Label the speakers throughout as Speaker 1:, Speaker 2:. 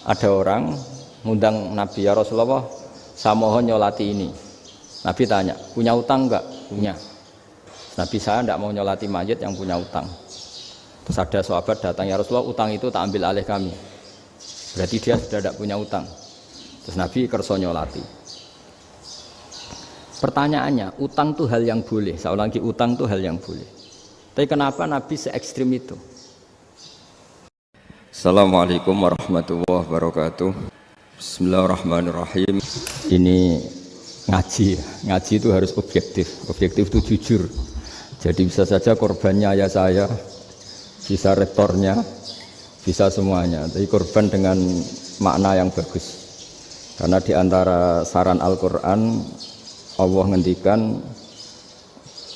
Speaker 1: ada orang ngundang Nabi, ya Rasulullah, saya mohon nyolati ini. Nabi tanya, punya utang enggak? Punya. Nabi, saya tidak mau nyolati mayit yang punya utang. Terus ada sahabat datang, ya Rasulullah, utang itu tak ambil alih kami. Berarti dia sudah tidak punya utang. Terus Nabi kerso nyolati. Pertanyaannya, utang itu hal yang boleh. Saya ulangi, utang itu hal yang boleh. Tapi kenapa Nabi se-ekstrim itu?
Speaker 2: Assalamualaikum warahmatullahi wabarakatuh. Bismillahirrahmanirrahim.
Speaker 1: Ini ngaji itu harus objektif. Objektif itu jujur. Jadi bisa saja korbannya ayah saya, bisa rektornya, bisa semuanya. Tapi korban dengan makna yang bagus. Karena di antara saran Al-Quran, Allah ngendikan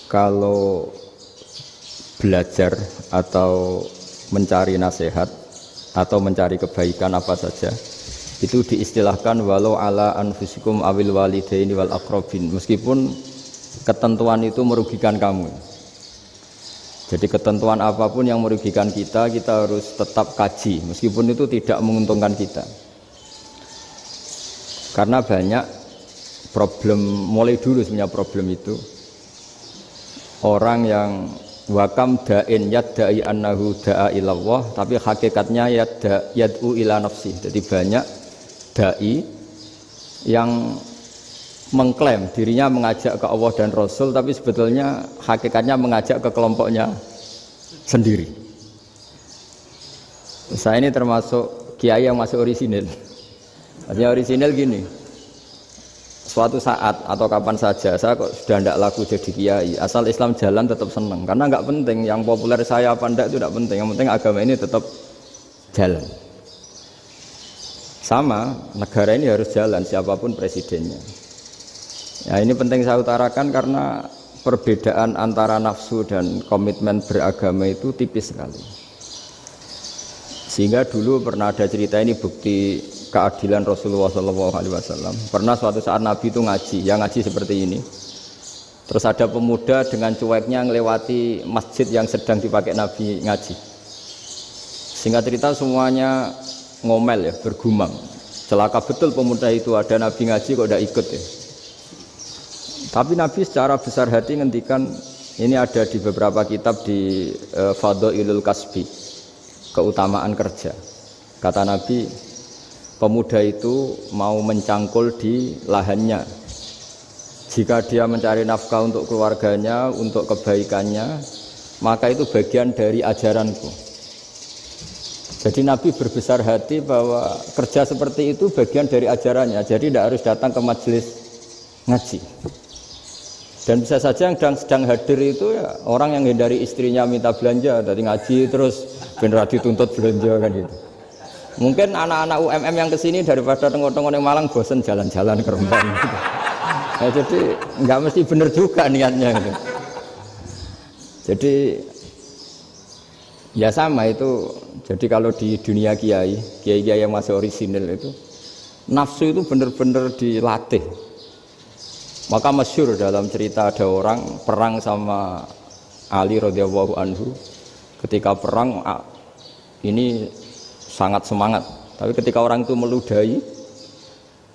Speaker 1: kalau belajar atau mencari nasihat atau mencari kebaikan apa saja itu diistilahkan walau ala anfusikum awil walidaini wal aqrabin, meskipun ketentuan itu merugikan kamu. Jadi ketentuan apapun yang merugikan kita harus tetap kaji meskipun itu tidak menguntungkan kita. Karena banyak problem, mulai dulu sebenarnya problem itu orang yang wakam da'in yadda'i annahu da'a ilallah tapi hakikatnya yad'u ila nafsi. Jadi banyak da'i yang mengklaim dirinya mengajak ke Allah dan Rasul tapi sebetulnya hakikatnya mengajak ke kelompoknya sendiri. Saya ini termasuk kiai yang masih orisinil. Maksudnya orisinil gini, suatu saat atau kapan saja saya kok sudah tidak laku jadi kiai, asal Islam jalan tetap senang, karena nggak penting yang populer saya apa enggak itu tidak penting, yang penting agama ini tetap jalan. Sama negara ini harus jalan siapapun presidennya. Ya ini penting saya utarakan karena perbedaan antara nafsu dan komitmen beragama itu tipis sekali. Sehingga dulu pernah ada cerita, ini bukti keadilan Rasulullah SAW. Pernah suatu saat Nabi itu ngaji, yang ngaji seperti ini. Terus ada pemuda dengan cueknya ngelewati masjid yang sedang dipakai Nabi ngaji. Singkat cerita semuanya ngomel ya, bergumam. Celaka betul pemuda itu, ada Nabi ngaji kok tidak ikut ya. Tapi Nabi secara besar hati ngendikan, ini ada di beberapa kitab di Fadhailul Kasbi, keutamaan kerja. Kata Nabi, pemuda itu mau mencangkul di lahannya. Jika dia mencari nafkah untuk keluarganya, untuk kebaikannya, maka itu bagian dari ajaranku. Jadi Nabi berbesar hati bahwa kerja seperti itu bagian dari ajarannya. Jadi tidak harus datang ke majelis ngaji. Dan bisa saja yang sedang hadir itu ya orang yang hindari istrinya minta belanja, dari ngaji terus benar dituntut belanja kan gitu. Mungkin anak-anak UMM yang kesini daripada tengok-tengok yang Malang bosen jalan-jalan ke Rembang gitu. Nah, jadi nggak mesti benar juga niatnya gitu. Jadi ya sama itu. Jadi kalau di dunia kiai yang masih orisinil itu nafsu itu benar-benar dilatih. Maka masyhur dalam cerita ada orang perang sama Ali radhiyallahu anhu. Ketika perang ini sangat semangat, tapi ketika orang itu meludahi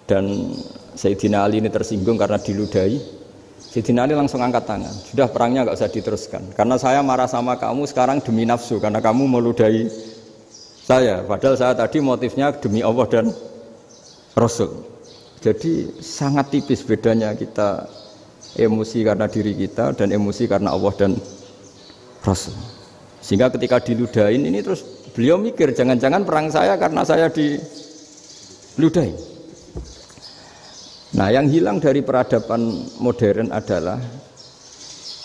Speaker 1: dan Sayyidina Ali ini tersinggung karena diludahi, Sayyidina Ali langsung angkat tangan, sudah perangnya nggak usah diteruskan karena saya marah sama kamu sekarang demi nafsu karena kamu meludahi saya, padahal saya tadi motifnya demi Allah dan Rasul. Jadi sangat tipis bedanya kita emosi karena diri kita dan emosi karena Allah dan Rasul. Sehingga ketika diludahin ini terus beliau mikir jangan-jangan perang saya karena saya diludahi. Nah yang hilang dari peradaban modern adalah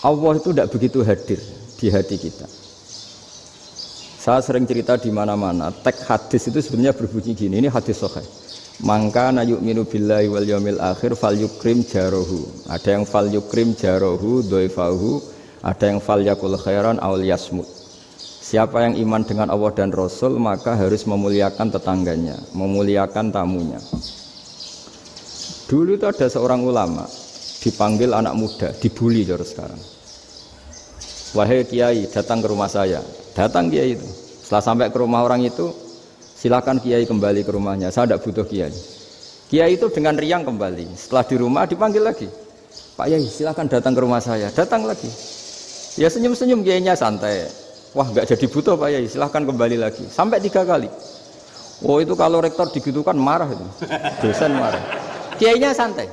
Speaker 1: Allah itu tidak begitu hadir di hati kita. Saya sering cerita di mana-mana, teks hadis itu sebenarnya berbunyi gini, ini hadis sahih. Mangka na yu'minu billahi wal yaumil akhir fal yukrim jarohu. Ada yang fal yukrim jarohu doifahu, ada yang fal yakul khairan aw yasmut. Siapa yang iman dengan Allah dan Rasul maka harus memuliakan tetangganya, memuliakan tamunya. Dulu itu ada seorang ulama dipanggil anak muda, dibully terus sekarang. Wahai kiai, datang ke rumah saya. Datang kiai itu. Setelah sampai ke rumah orang itu, silakan Kiai kembali ke rumahnya, saya tidak butuh Kiai. Kiai itu dengan riang kembali. Setelah di rumah dipanggil lagi, Pak Yai silakan datang ke rumah saya. Datang lagi. Ya senyum-senyum Kiainya santai. Wah nggak jadi butuh Pak Yai, silakan kembali lagi. Sampai 3 kali. Oh itu kalau rektor digitukan marah itu, dosen marah. Kiainya santai,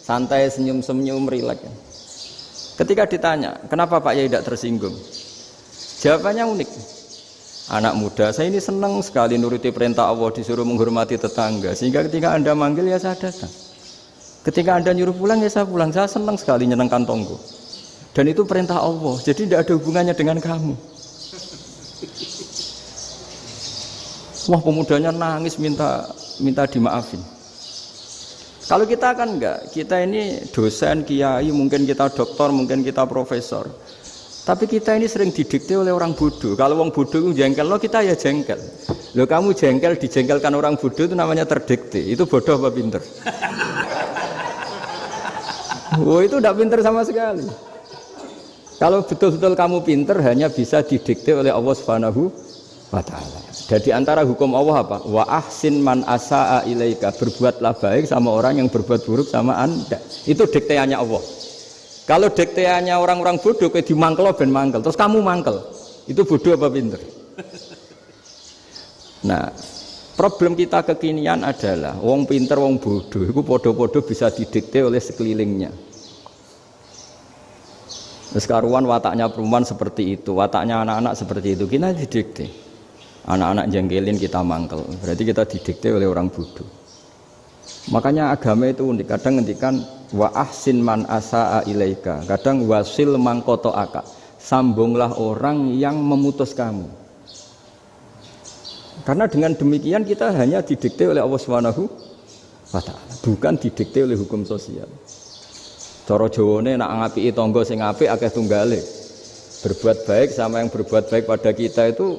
Speaker 1: santai senyum-senyum rileks. Ketika ditanya, kenapa Pak Yai tidak tersinggung? Jawabannya unik. Anak muda, saya ini senang sekali nuruti perintah Allah, disuruh menghormati tetangga. Sehingga ketika Anda manggil ya saya datang. Ketika Anda nyuruh pulang ya saya pulang. Saya senang sekali nyenangkan tonggo. Dan itu perintah Allah, jadi tidak ada hubungannya dengan kamu. Wah pemudanya nangis minta dimaafin. Kalau kita kan enggak, kita ini dosen, kiai, mungkin kita doktor, mungkin kita profesor. Tapi kita ini sering didikte oleh orang bodoh. Kalau orang bodoh itu jengkel, lo kita ya jengkel. Lo kamu jengkel, dijengkelkan orang bodoh itu namanya terdikte. Itu bodoh apa pinter? Oh itu tidak pinter sama sekali. Kalau betul-betul kamu pinter hanya bisa didikte oleh Allah Subhanahu wa Ta'ala. Jadi antara hukum Allah apa? Wa ahsin man asa'a ilaika, berbuatlah baik sama orang yang berbuat buruk sama Anda. Itu dikteannya Allah. Kalau dikteannya orang-orang bodoh kayak dimangkel ben mangkel, terus kamu mangkel. Itu bodoh apa pinter? Nah, problem kita kekinian adalah wong pinter wong bodoh itu podo-podo bisa didikte oleh sekelilingnya. Terus karuan wataknya perempuan seperti itu, wataknya anak-anak seperti itu, kita didikte. Anak-anak jengkelin kita mangkel, berarti kita didikte oleh orang bodoh. Makanya agama itu unik, kadang ngendikan wa ahsin man asa'a ilaika, kadang wasil man qata'aka, sambunglah orang yang memutus kamu. Karena dengan demikian kita hanya didikte oleh Allah Subhanahu wa Ta'ala, bukan didikte oleh hukum sosial. Cara Jawane nak ngapiki tangga sing apik akeh tunggale. Berbuat baik sama yang berbuat baik pada kita itu,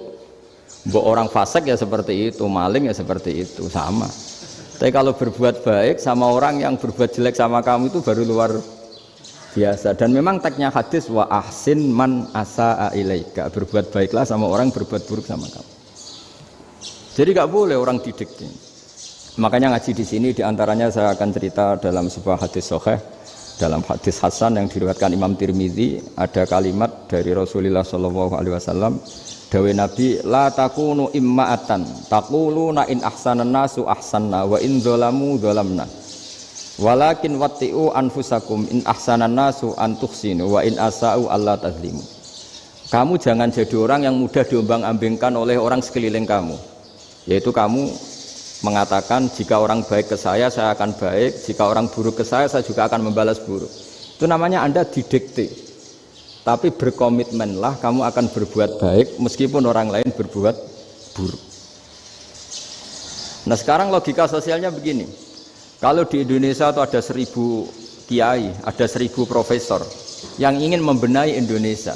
Speaker 1: mbok orang fasik ya seperti itu, maling ya seperti itu, sama. Tapi kalau berbuat baik sama orang yang berbuat jelek sama kamu itu baru luar biasa. Dan memang teksnya hadis wa ahsin man asa'a ilaika, berbuat baiklah sama orang berbuat buruk sama kamu. Jadi nggak boleh orang didikte. Makanya ngaji di sini diantaranya saya akan cerita dalam sebuah hadis sahih, dalam hadis hasan yang diriwayatkan Imam Tirmidzi, ada kalimat dari Rasulullah SAW. Dawe Nabi, la takunu imma'atan taquluna in ahsanan nasu ahsanna wa in dzalamu dzalamna walakin watti'u anfusakum in ahsanan nasu an tuhsinu wa in asa'u alla tazlimu. Kamu jangan jadi orang yang mudah diombang-ambingkan oleh orang sekeliling kamu, yaitu kamu mengatakan jika orang baik ke saya akan baik, jika orang buruk ke saya juga akan membalas buruk. Itu namanya Anda didikte. Tapi berkomitmenlah kamu akan berbuat baik meskipun orang lain berbuat buruk. Nah sekarang logika sosialnya begini. Kalau di Indonesia itu ada 1000 kiai, ada 1000 profesor yang ingin membenahi Indonesia.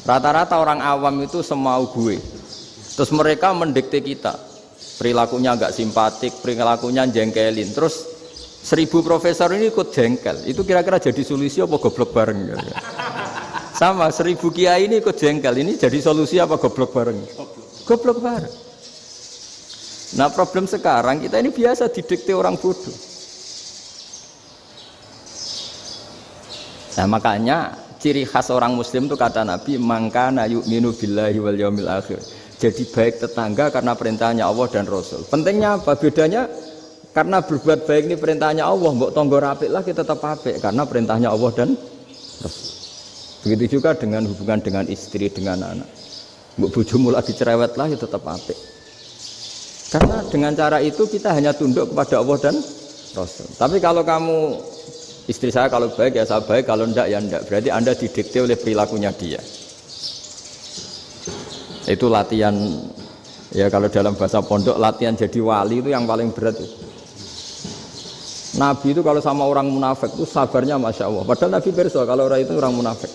Speaker 1: Rata-rata orang awam itu semau gue. Terus mereka mendikte kita. Perilakunya enggak simpatik, perilakunya jengkelin. Terus 1000 profesor ini ikut jengkel. Itu kira-kira jadi solusi apa goblok bareng ya? Sama 1000 kiai ini ikut jengkel, ini jadi solusi apa goblok bareng? Goblok bareng. Nah problem sekarang kita ini biasa didikte orang bodoh. Nah makanya ciri khas orang muslim itu kata Nabi, mangkana yu'minu billahi wal yaumil akhir. Jadi baik tetangga karena perintahnya Allah dan Rasul. Pentingnya apa? Bedanya karena berbuat baik ini perintahnya Allah, mbok tonggo apik lah kita tetap apik karena perintahnya Allah dan Rasul. Begitu juga dengan hubungan dengan istri, dengan anak. Mbok bojomu lagi cerewet lah ya tetap apik. Karena dengan cara itu kita hanya tunduk kepada Allah dan Rasul. Tapi kalau kamu, istri saya kalau baik ya saya baik, kalau enggak ya enggak. Berarti Anda didikte oleh perilakunya dia. Itu latihan, ya kalau dalam bahasa pondok latihan jadi wali itu yang paling berat itu. Nabi itu kalau sama orang munafik itu sabarnya Masya Allah. Padahal Nabi berso kalau orang itu orang munafik.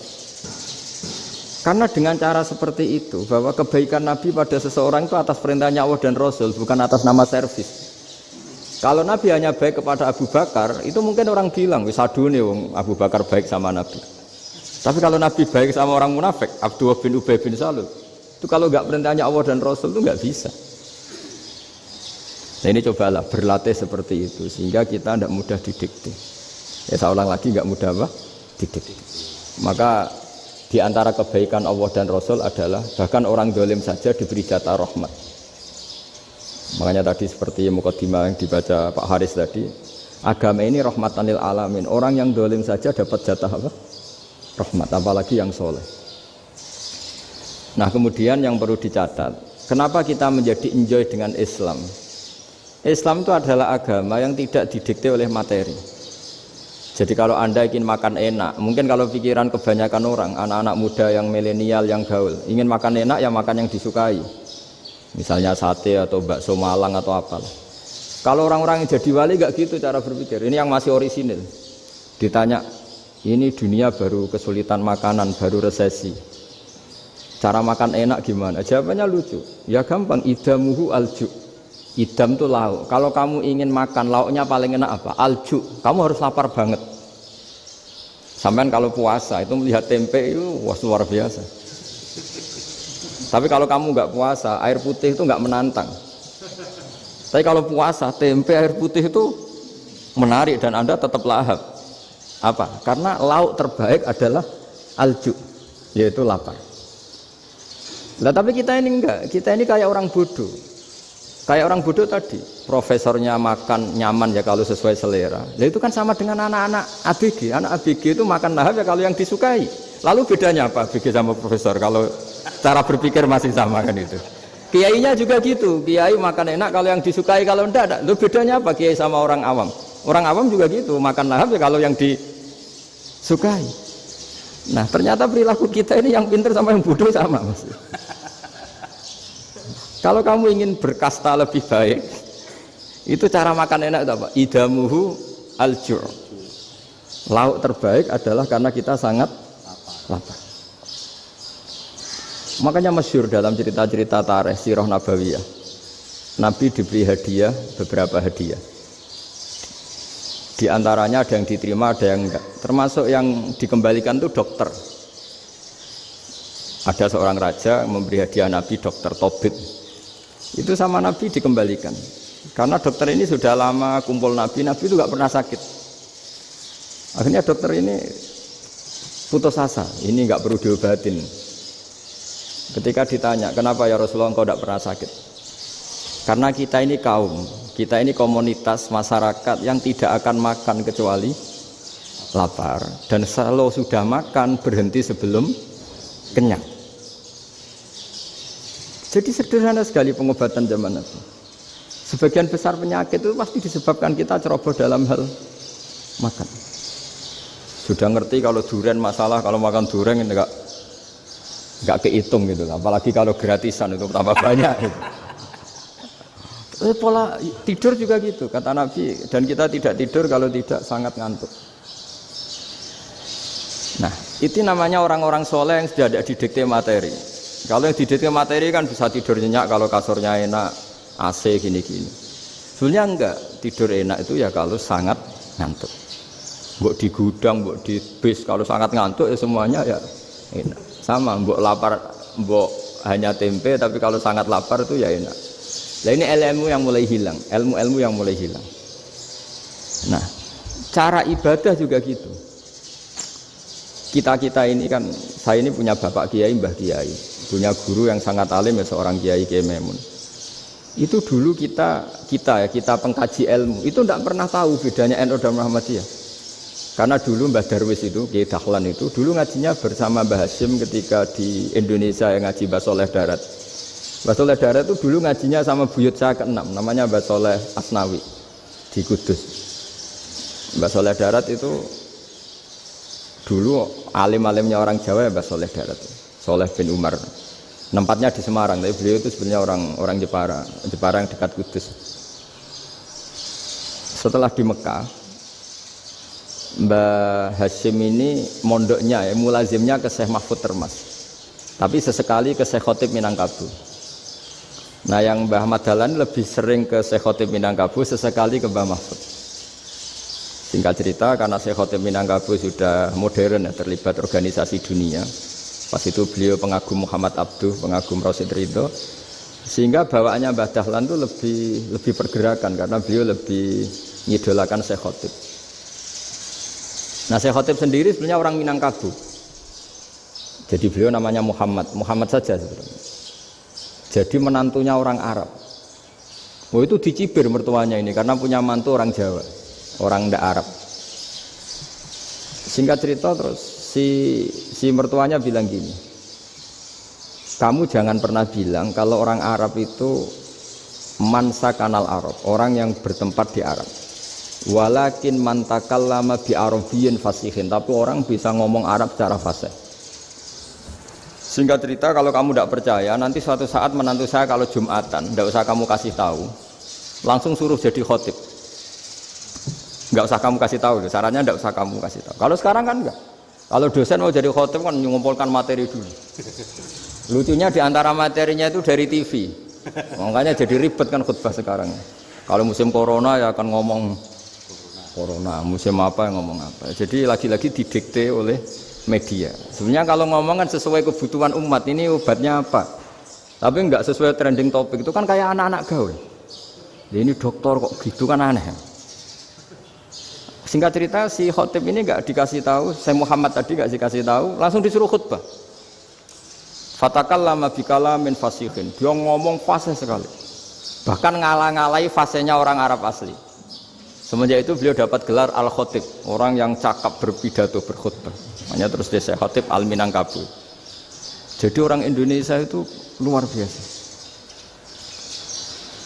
Speaker 1: Karena dengan cara seperti itu, bahwa kebaikan Nabi pada seseorang itu atas perintahnya Allah dan Rasul, bukan atas nama servis. Kalau Nabi hanya baik kepada Abu Bakar, itu mungkin orang bilang, wis adune wong Abu Bakar baik sama Nabi. Tapi kalau Nabi baik sama orang munafik, Abdullah bin Ubay bin Salul, itu kalau nggak perintahnya Allah dan Rasul itu nggak bisa. Nah ini cobalah berlatih seperti itu sehingga kita tidak mudah didikte. Ya saya ulang lagi, nggak mudah apa? Didikte. Maka di antara kebaikan Allah dan Rasul adalah bahkan orang dolim saja diberi jatah rahmat. Makanya tadi seperti mukadimah yang dibaca Pak Haris tadi, agama ini rahmatan lil alamin. Orang yang dolim saja dapat jatah apa? Rahmat, apalagi yang soleh. Nah kemudian yang perlu dicatat, kenapa kita menjadi enjoy dengan Islam? Islam itu adalah agama yang tidak didikte oleh materi. Jadi kalau Anda ingin makan enak, mungkin kalau pikiran kebanyakan orang, anak-anak muda yang milenial, yang gaul, ingin makan enak ya makan yang disukai. Misalnya sate atau bakso Malang atau apalah. Kalau orang-orang yang jadi wali gak gitu cara berpikir. Ini yang masih orisinil. Ditanya, ini dunia baru kesulitan makanan, baru resesi. Cara makan enak gimana? Jawabannya lucu. Ya gampang, idamuhu alju. Idam itu lauk. Kalau kamu ingin makan lauknya paling enak apa? Alju. Kamu harus lapar banget. Sampai kalau puasa itu melihat tempe itu wah luar biasa. Tapi kalau kamu nggak puasa, air putih itu nggak menantang. Tapi kalau puasa, tempe air putih itu menarik dan Anda tetap lahap. Apa? Karena lauk terbaik adalah alju, yaitu lapar. Nah, tapi kita ini enggak. Kita ini kayak orang bodoh. Kayak orang bodoh tadi, profesornya makan nyaman ya kalau sesuai selera. Nah itu kan sama dengan anak-anak ABG. Anak ABG itu makan lahap ya kalau yang disukai. Lalu bedanya apa ABG sama profesor? Kalau cara berpikir masih sama kan itu. Kiainya juga gitu. Kiai makan enak kalau yang disukai, kalau enggak. Lalu bedanya apa kiai sama orang awam? Orang awam juga gitu, makan lahap ya kalau yang disukai. Nah ternyata perilaku kita ini yang pintar sama yang bodoh sama Mas. Kalau kamu ingin berkasta lebih baik, itu cara makan enak itu apa? Idamuhu al-jur. Lauk terbaik adalah karena kita sangat lapar. Makanya masyhur dalam cerita-cerita tarikh sirah nabawiyah. Nabi diberi hadiah, beberapa hadiah. Di antaranya ada yang diterima, ada yang enggak. Termasuk yang dikembalikan itu dokter. Ada seorang raja memberi hadiah Nabi dokter Tobit. Itu sama Nabi dikembalikan karena dokter ini sudah lama kumpul Nabi itu gak pernah sakit. Akhirnya dokter ini putus asa, ini gak perlu diobatin. Ketika ditanya, kenapa ya Rasulullah engkau gak pernah sakit? Karena kita ini kaum, kita ini komunitas masyarakat yang tidak akan makan kecuali lapar, dan kalau sudah makan berhenti sebelum kenyang. Jadi sederhana sekali pengobatan zaman itu. Sebagian besar penyakit itu pasti disebabkan kita ceroboh dalam hal makan. Sudah ngerti kalau durian masalah, kalau makan durian enggak kehitung gitu lah. Apalagi kalau gratisan itu tambah banyak gitu. Pola tidur juga gitu kata Nabi, dan kita tidak tidur kalau tidak sangat ngantuk. Nah, itu namanya orang-orang soleh yang sudah tidak didikte materi. Kalau yang didikte materi kan bisa tidur nyenyak kalau kasurnya enak, AC gini-gini. Sebenarnya enggak, tidur enak itu ya kalau sangat ngantuk. Mbok di gudang, mbok di bis, kalau sangat ngantuk ya semuanya ya enak. Sama, mbok lapar, mbok hanya tempe, tapi kalau sangat lapar itu ya enak. Nah ini ilmu yang mulai hilang, ilmu-ilmu yang mulai hilang. Nah, cara ibadah juga gitu. Kita ini kan, saya ini punya bapak kiai, mbah kiai, punya guru yang sangat alim ya seorang kiai Kiai Maimun. Itu dulu kita pengkaji ilmu itu tidak pernah tahu bedanya NU dan Muhammadiyah. Karena dulu Mbah Darwis itu Kiai Dahlan itu dulu ngajinya bersama Mbah Hasyim ketika di Indonesia yang ngaji Mbah Soleh Darat. Mbah Soleh Darat itu dulu ngajinya sama buyut saya ke-6 namanya Mbah Soleh Asnawi di Kudus. Mbah Soleh Darat itu dulu alim-alimnya orang Jawa ya Mbah Soleh Darat, Soleh bin Umar. Tempatnya di Semarang, tapi beliau itu sebenarnya orang Jepara yang dekat Kudus. Setelah di Mekah, Mbah Hasyim ini mondoknya ya, mulazimnya ke Syekh Mahfud Termas. Tapi sesekali ke Syekh Khotib Minangkabau. Nah yang Mbah Ahmad Dahlan lebih sering ke Syekh Khotib Minangkabau, sesekali ke Mbah Mahfud. Singkat cerita, karena Syekh Khotib Minangkabau sudah modern ya, terlibat organisasi dunia. Pas itu beliau pengagum Muhammad Abduh, pengagum Rasid Ridho. Sehingga bawaannya Mbah Dahlan itu lebih pergerakan karena beliau lebih ngidolakan Syekh Khotib. Nah, Syekh Khotib sendiri sebenarnya orang Minangkabau. Jadi beliau namanya Muhammad saja sebenarnya. Jadi menantunya orang Arab. Oh, itu dicibir mertuanya ini karena punya mantu orang Jawa, orang ndak Arab. Singkat cerita terus si mertuanya bilang gini, kamu jangan pernah bilang kalau orang Arab itu mansa kanal Arab, orang yang bertempat di Arab. Walakin man takallama bi arabiyyin fasihin, tapi orang bisa ngomong Arab secara fasih. Singkat cerita, kalau kamu tidak percaya, nanti suatu saat menantu saya kalau Jumatan, tidak usah kamu kasih tahu, langsung suruh jadi khotib. Nggak usah kamu kasih tahu, sarannya tidak usah kamu kasih tahu. Kalau sekarang kan enggak. Kalau dosen mau jadi khotib kan mengumpulkan materi dulu. Lucunya diantara materinya itu dari TV, makanya jadi ribet kan khutbah sekarang. Kalau musim corona ya akan ngomong corona, musim apa yang ngomong apa. Jadi lagi-lagi didikte oleh media. Sebenarnya kalau ngomong kan sesuai kebutuhan umat, ini obatnya apa. Tapi enggak sesuai trending topik, itu kan kayak anak-anak gaul. Ini dokter kok gitu kan aneh. Singkat cerita si khotib ini enggak dikasih tahu, saya Muhammad tadi enggak dikasih tahu, langsung disuruh khutbah. Fatakallama bikalamin fasihin. Dia ngomong fasih sekali. Bahkan ngalah-ngalahi fasihnya orang Arab asli. Semenjak itu beliau dapat gelar Al-Khotib, orang yang cakap berpidato berkhutbah. Makanya terus dia Khotib Al-Minangkabau. Jadi orang Indonesia itu luar biasa.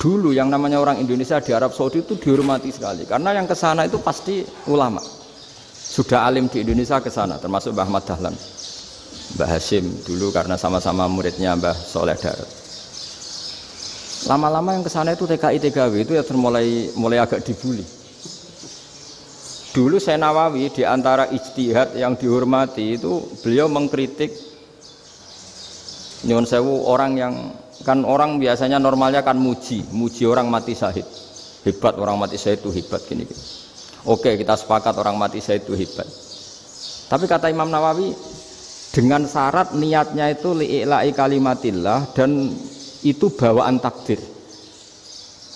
Speaker 1: Dulu yang namanya orang Indonesia di Arab Saudi itu dihormati sekali, karena yang ke sana itu pasti ulama. Sudah alim di Indonesia ke sana, termasuk Mbah Ahmad Dahlan, Mbah Hashim dulu karena sama-sama muridnya Mbah Soleh Darat. Lama-lama yang ke sana itu TKI TKW itu ya mulai agak dibully. Dulu Syekh Nawawi di antara ijtihad yang dihormati itu beliau mengkritik nyuwun sewu orang yang kan orang biasanya normalnya kan muji orang mati syahid. Hebat orang mati syahid itu hebat gini. Oke, kita sepakat orang mati syahid itu hebat. Tapi kata Imam Nawawi dengan syarat niatnya itu li'ila'i kalimatillah dan itu bawaan takdir.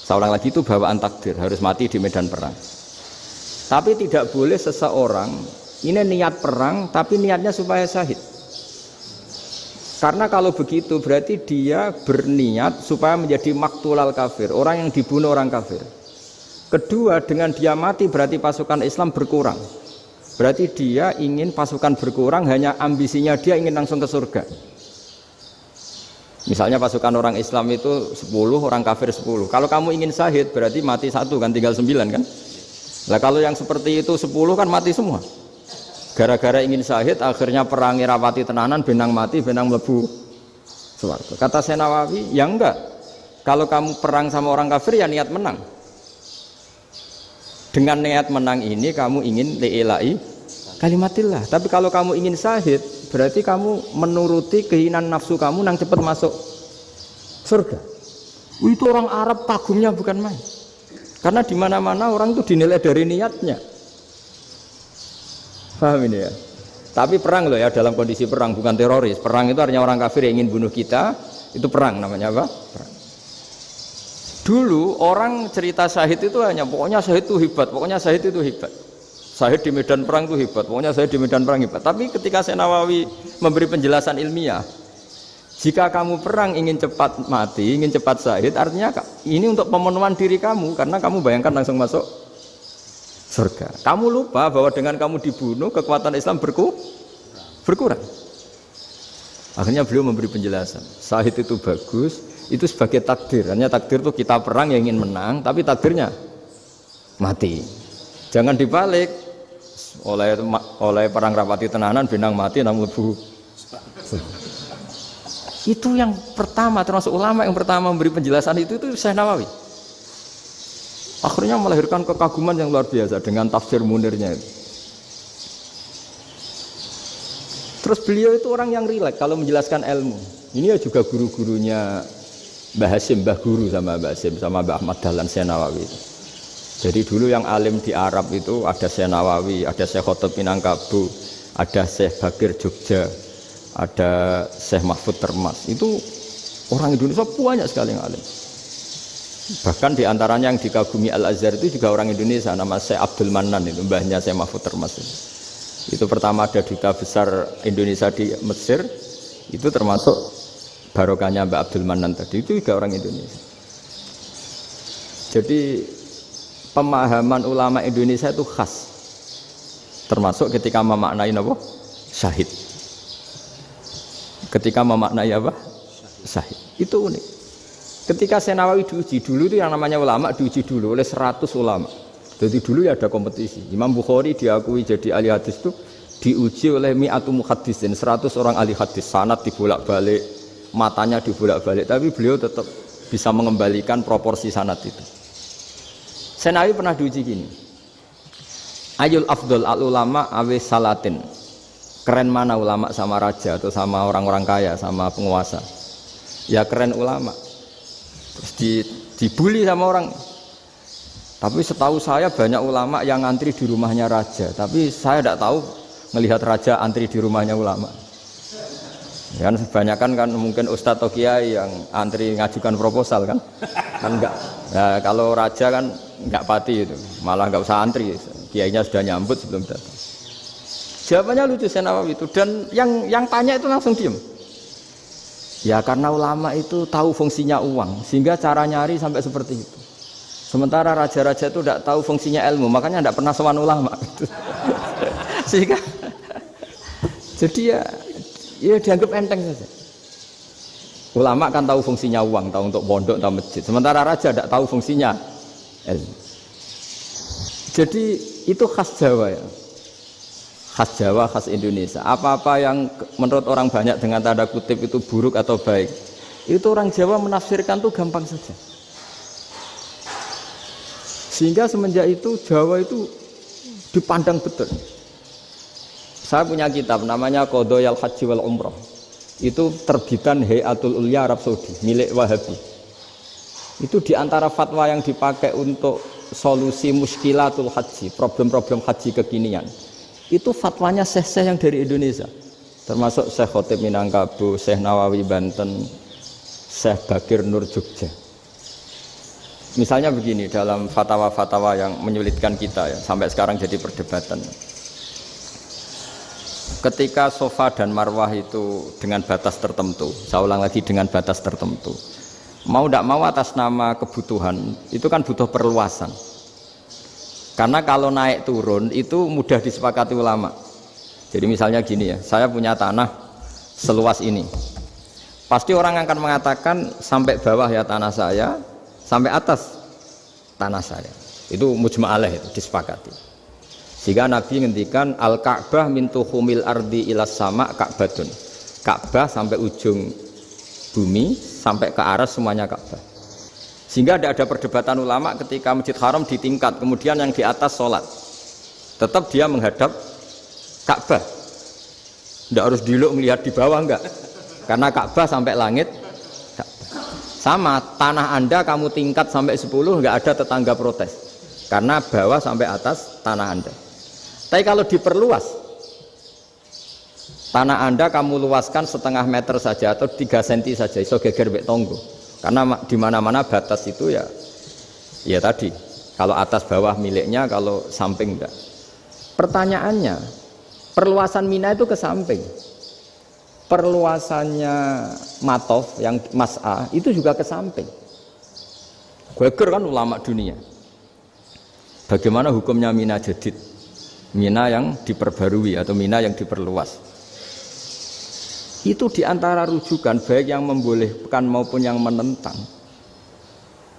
Speaker 1: Seorang lagi itu bawaan takdir, harus mati di medan perang. Tapi tidak boleh seseorang ini niat perang tapi niatnya supaya syahid. Karena kalau begitu berarti dia berniat supaya menjadi maktulal kafir, orang yang dibunuh orang kafir. Kedua, dengan dia mati berarti pasukan Islam berkurang. Berarti dia ingin pasukan berkurang, hanya ambisinya dia ingin langsung ke surga. Misalnya pasukan orang Islam itu 10, orang kafir 10. Kalau kamu ingin syahid berarti mati 1 kan, tinggal 9 kan. Lah kalau yang seperti itu 10 kan mati semua. Gara-gara ingin syahid akhirnya perangi rapati tenanan, benang mati, benang mlebu swarga. Kata Syekh Nawawi, ya enggak. Kalau kamu perang sama orang kafir ya niat menang. Dengan niat menang ini kamu ingin li'ila'i kalimatillah. Tapi kalau kamu ingin syahid berarti kamu menuruti keinginan nafsu kamu nang cepat masuk surga. Itu orang Arab kagumnya bukan main. Karena di mana-mana orang itu dinilai dari niatnya. Paham ini ya? Tapi perang loh ya, dalam kondisi perang, bukan teroris. Perang itu artinya orang kafir yang ingin bunuh kita, itu perang namanya apa? Perang. Dulu orang cerita syahid itu hanya pokoknya syahid itu hebat, pokoknya syahid itu hebat. Syahid di medan perang itu hebat, pokoknya syahid di medan perang hebat. Tapi ketika Syekh Nawawi memberi penjelasan ilmiah, jika kamu perang ingin cepat mati, ingin cepat syahid, artinya ini untuk pemenuhan diri kamu, karena kamu bayangkan langsung masuk surga. Kamu lupa bahwa dengan kamu dibunuh kekuatan Islam berkurang. Akhirnya beliau memberi penjelasan. Syahid itu bagus, itu sebagai takdir. Hanya takdir itu kita perang yang ingin menang, tapi takdirnya mati. Jangan dibalik. Oleh perang rapati tenanan, benang mati nang mlebu. Itu yang pertama, termasuk ulama yang pertama memberi penjelasan itu Syekh Nawawi. Akhirnya melahirkan kekaguman yang luar biasa dengan tafsir Munirnya itu. Terus beliau itu orang yang rileks kalau menjelaskan ilmu. Ini ya juga guru-gurunya Mbah Hashim, Mbah Guru sama Mbah Hashim sama Mbah Ahmad Dahlan Syekh Nawawi. Jadi dulu yang alim di Arab itu ada Syekh Nawawi, ada Syekh Khotib Minangkabau, ada Syekh Bakir Jogja, ada Syekh Mahfud Termas. Itu Orang Indonesia banyak sekali yang alim. Bahkan diantaranya yang dikagumi Al-Azhar itu juga orang Indonesia, nama Syekh Abdul Manan, itu mbahnya Syekh Mahfud termasuk. Itu pertama ada duta besar Indonesia di Mesir, itu termasuk barokahnya Mbak Abdul Manan tadi, itu juga orang Indonesia. Jadi pemahaman ulama Indonesia itu khas, termasuk ketika memaknai apa? Syahid. Ketika memaknai apa? Syahid. Itu unik. Ketika Senawawi diuji dulu itu yang namanya ulama diuji dulu oleh 100 ulama. Jadi dulu ya ada kompetisi. Imam Bukhari diakui jadi ahli hadis itu diuji oleh mi'atu muhaddisin, 100 orang ahli hadis, sanad dibolak-balik, matanya dibolak-balik, tapi beliau tetap bisa mengembalikan proporsi sanad itu. Senawawi pernah diuji gini. Ayul afdol al ulama awe salatin. Keren mana ulama sama raja atau sama orang-orang kaya, sama penguasa? Ya keren ulama. Terus dibully sama orang. Tapi setahu saya banyak ulama yang antri di rumahnya raja, tapi saya tidak tahu melihat raja antri di rumahnya ulama. Ya kan kebanyakan kan mungkin ustadz atau kiai yang antri ngajukan proposal kan enggak. Nah, kalau raja kan enggak pati itu, malah enggak usah antri, kiainya sudah nyambut sebelum datang. Jawabannya lucu Senawawi itu, dan yang tanya itu langsung diem. Ya karena ulama itu tahu fungsinya uang, sehingga cara nyari sampai seperti itu. Sementara raja-raja itu tidak tahu fungsinya ilmu, makanya tidak pernah sowan ulama. Sehingga jadi ya dianggap enteng saja. Ulama kan tahu fungsinya uang, tahu untuk pondok, tahu masjid. Sementara raja tidak tahu fungsinya ilmu. Jadi itu khas Jawa ya. Khas Jawa, khas Indonesia. Apa-apa yang menurut orang banyak dengan tanda kutip itu buruk atau baik, itu orang Jawa menafsirkan tuh gampang saja. Sehingga semenjak itu Jawa itu dipandang betul. Saya punya kitab namanya Qadhayal Haji wal Umrah. Itu terbitan Hayatul Ulya Arab Saudi, milik Wahabi. Itu diantara fatwa yang dipakai untuk solusi muskilatul haji, problem-problem haji kekinian. Itu fatwanya syekh-syekh yang dari Indonesia, termasuk Syekh Khotib Minangkabau, Syekh Nawawi Banten, Syekh Bakir Nur Jogja. Misalnya begini, dalam fatwa-fatwa yang menyulitkan kita ya, sampai sekarang jadi perdebatan. Ketika Safa dan Marwah itu dengan batas tertentu, saya ulang lagi dengan batas tertentu, mau tidak mau atas nama kebutuhan, itu kan butuh perluasan. Karena kalau naik turun itu mudah disepakati ulama. Jadi misalnya gini ya, saya punya tanah seluas ini. Pasti orang akan mengatakan sampai bawah ya tanah saya, sampai atas tanah saya. Itu mujma' alaih, itu disepakati. Sehingga Nabi ngendikan al-Ka'bah min tuhumil ardi ilas sama Ka'batun. Ka'bah sampai ujung bumi, sampai ke aras semuanya Ka'bah. Sehingga tidak ada perdebatan ulama ketika Masjid Haram ditingkat, kemudian yang di atas sholat, tetap dia menghadap Ka'bah. Tidak harus diluk melihat di bawah, enggak. Karena Ka'bah sampai langit. Sama, tanah Anda kamu tingkat sampai 10, enggak ada tetangga protes. Karena bawah sampai atas tanah Anda. Tapi kalau diperluas, tanah Anda kamu luaskan setengah meter saja atau 3 cm saja, iso geger mek tonggo. Karena di mana-mana batas itu ya tadi, kalau atas bawah miliknya, kalau samping enggak. Pertanyaannya, perluasan Mina itu ke samping, perluasannya Matof yang Mas'a itu juga ke samping. Geger kan ulama dunia. Bagaimana hukumnya Mina Jadid, Mina yang diperbarui atau Mina yang diperluas? Itu diantara rujukan baik yang membolehkan maupun yang menentang.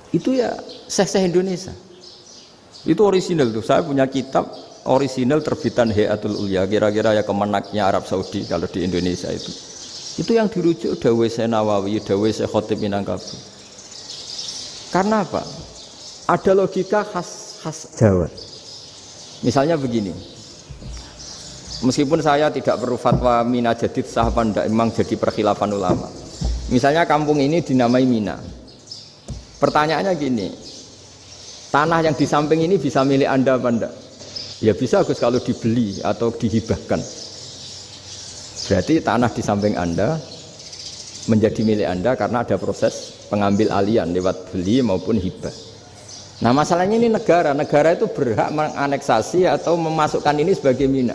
Speaker 1: Itu ya syekh-syekh Indonesia. Itu orisinal tuh. Saya punya kitab orisinal terbitan Hayatul Ulya, kira-kira ya kemenaknya Arab Saudi kalau di Indonesia itu. Itu yang dirujuk dawuh Syekh Nawawi, dawuh Syekh Khotib Minangkabau. Karena apa? Ada logika khas Jawa. Misalnya begini. Meskipun saya tidak perlu fatwa Mina Jadid sah apa enggak, memang jadi perkhilafan ulama. Misalnya kampung ini dinamai Mina. Pertanyaannya gini, tanah yang di samping ini bisa milik Anda apa enggak? Ya bisa Gus kalau dibeli atau dihibahkan. Berarti tanah di samping Anda menjadi milik Anda karena ada proses pengambil alian lewat beli maupun hibah. Nah masalahnya ini negara itu berhak menganeksasi atau memasukkan ini sebagai mina.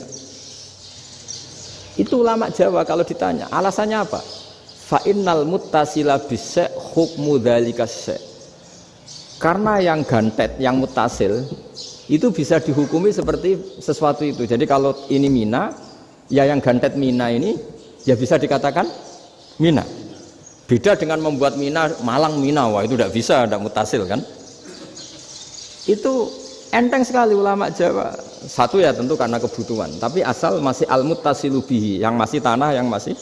Speaker 1: Itu ulama Jawa kalau ditanya alasannya apa? Fa innal muttasila bis-sy' hukmu dzalika sy'. Karena yang gantet, yang mutasil itu bisa dihukumi seperti sesuatu itu. Jadi kalau ini mina, ya yang gantet mina ini ya bisa dikatakan mina. Beda dengan membuat mina Malang mina, wah itu tidak bisa, tidak mutasil kan? Itu enteng sekali ulama Jawa. Satu ya tentu karena kebutuhan, tapi asal masih al-muttasilu bihi, yang masih tanah yang masih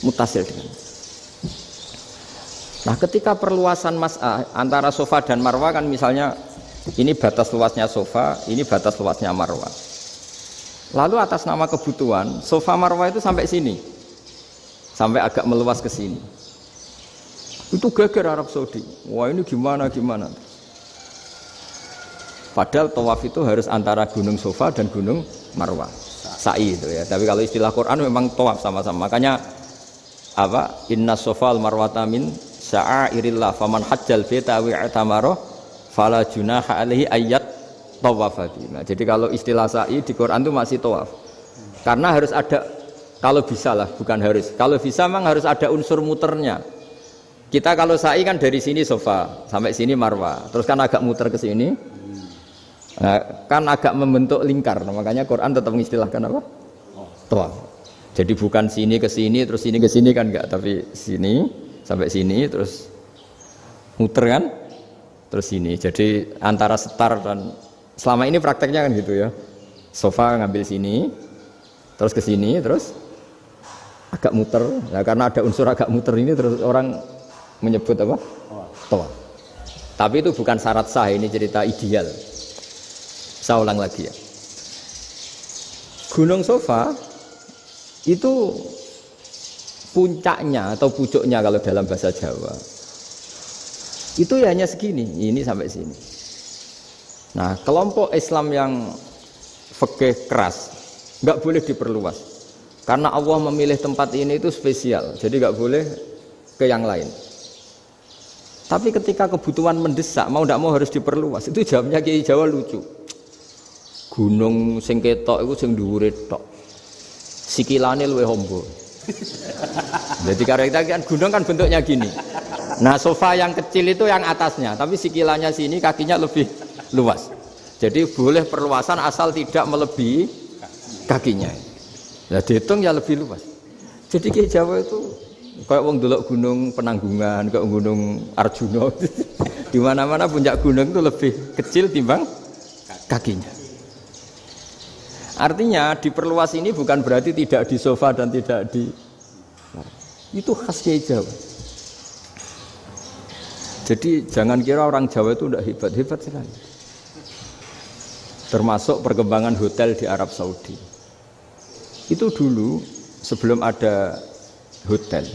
Speaker 1: mutasil dengan. Nah, ketika perluasan mas'ah antara sofa dan marwah kan misalnya ini batas luasnya sofa, ini batas luasnya marwah. Lalu atas nama kebutuhan, sofa marwah itu sampai sini. Sampai agak meluas ke sini. Itu geger Arab Saudi. Wah, ini gimana? Padahal tawaf itu harus antara gunung Sofa dan gunung Marwah. Sa'i itu ya. Tapi kalau istilah Quran memang tawaf sama-sama. Makanya apa? Inna Sofa al-Marwata min sya'airillah faman hajjal baita wa i'tamara fala junaha alaihi ayyat tawafa bima. Jadi kalau istilah sa'i di Quran itu masih tawaf. Karena harus ada, kalau bisa lah, bukan harus. Kalau bisa memang harus ada unsur muternya. Kita kalau sa'i kan dari sini Sofa sampai sini Marwah. Terus kan agak muter ke sini. Nah, kan agak membentuk lingkar, nah, makanya Quran tetap mengistilahkan apa? Tawaf. Jadi bukan sini ke sini terus sini ke sini kan enggak, tapi sini sampai sini terus muter kan, terus sini. Jadi antara setar dan selama ini prakteknya kan gitu ya. Sofa ngambil sini, terus ke sini, terus agak muter. Nah, karena ada unsur agak muter ini terus orang menyebut apa? Tawaf. Tapi itu bukan syarat sah, ini cerita ideal. Saya ulang lagi ya. Gunung Sofa itu puncaknya atau pucuknya kalau dalam bahasa Jawa itu ya hanya segini, ini sampai sini. Nah, kelompok Islam yang fikih keras nggak boleh diperluas karena Allah memilih tempat ini itu spesial, jadi nggak boleh ke yang lain. Tapi ketika kebutuhan mendesak, mau tidak mau harus diperluas. Itu jawabnya Kiai Jawa lucu. Gunung sing ketok iku sing dhuwure tok. Sikilane luwih hombo. Jadi karena kita kan gunung kan bentuknya gini. Nah, sofa yang kecil itu yang atasnya, tapi sikilannya sini kakinya lebih luas. Jadi boleh perluasan asal tidak melebihi kakinya. Nah, dihitung ya lebih luas. Jadi Kiai Jawa itu kayak wong delok gunung Penanggungan, kayak gunung Arjuna. Di mana-mana puncak gunung itu lebih kecil timbang kakinya. Artinya diperluas ini bukan berarti tidak di sofa dan tidak di, itu khas Kiai Jawa. Jadi jangan kira orang Jawa itu tidak hebat sekali. Termasuk perkembangan hotel di Arab Saudi. Itu dulu sebelum ada hotel,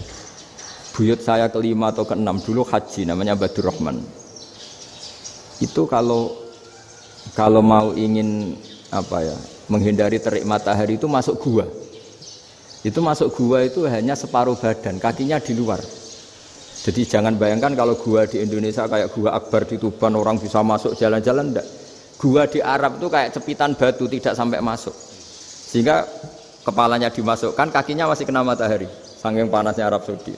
Speaker 1: buyut saya kelima atau keenam dulu haji, namanya Badur Rahman. Itu kalau mau ingin apa ya, menghindari terik matahari itu masuk gua. Itu masuk gua itu hanya separuh badan, kakinya di luar. Jadi jangan bayangkan kalau gua di Indonesia kayak gua Akbar di Tuban orang bisa masuk jalan-jalan, enggak. Gua di Arab itu kayak cepitan batu, tidak sampai masuk. Sehingga kepalanya dimasukkan, kakinya masih kena matahari, saking panasnya Arab Saudi.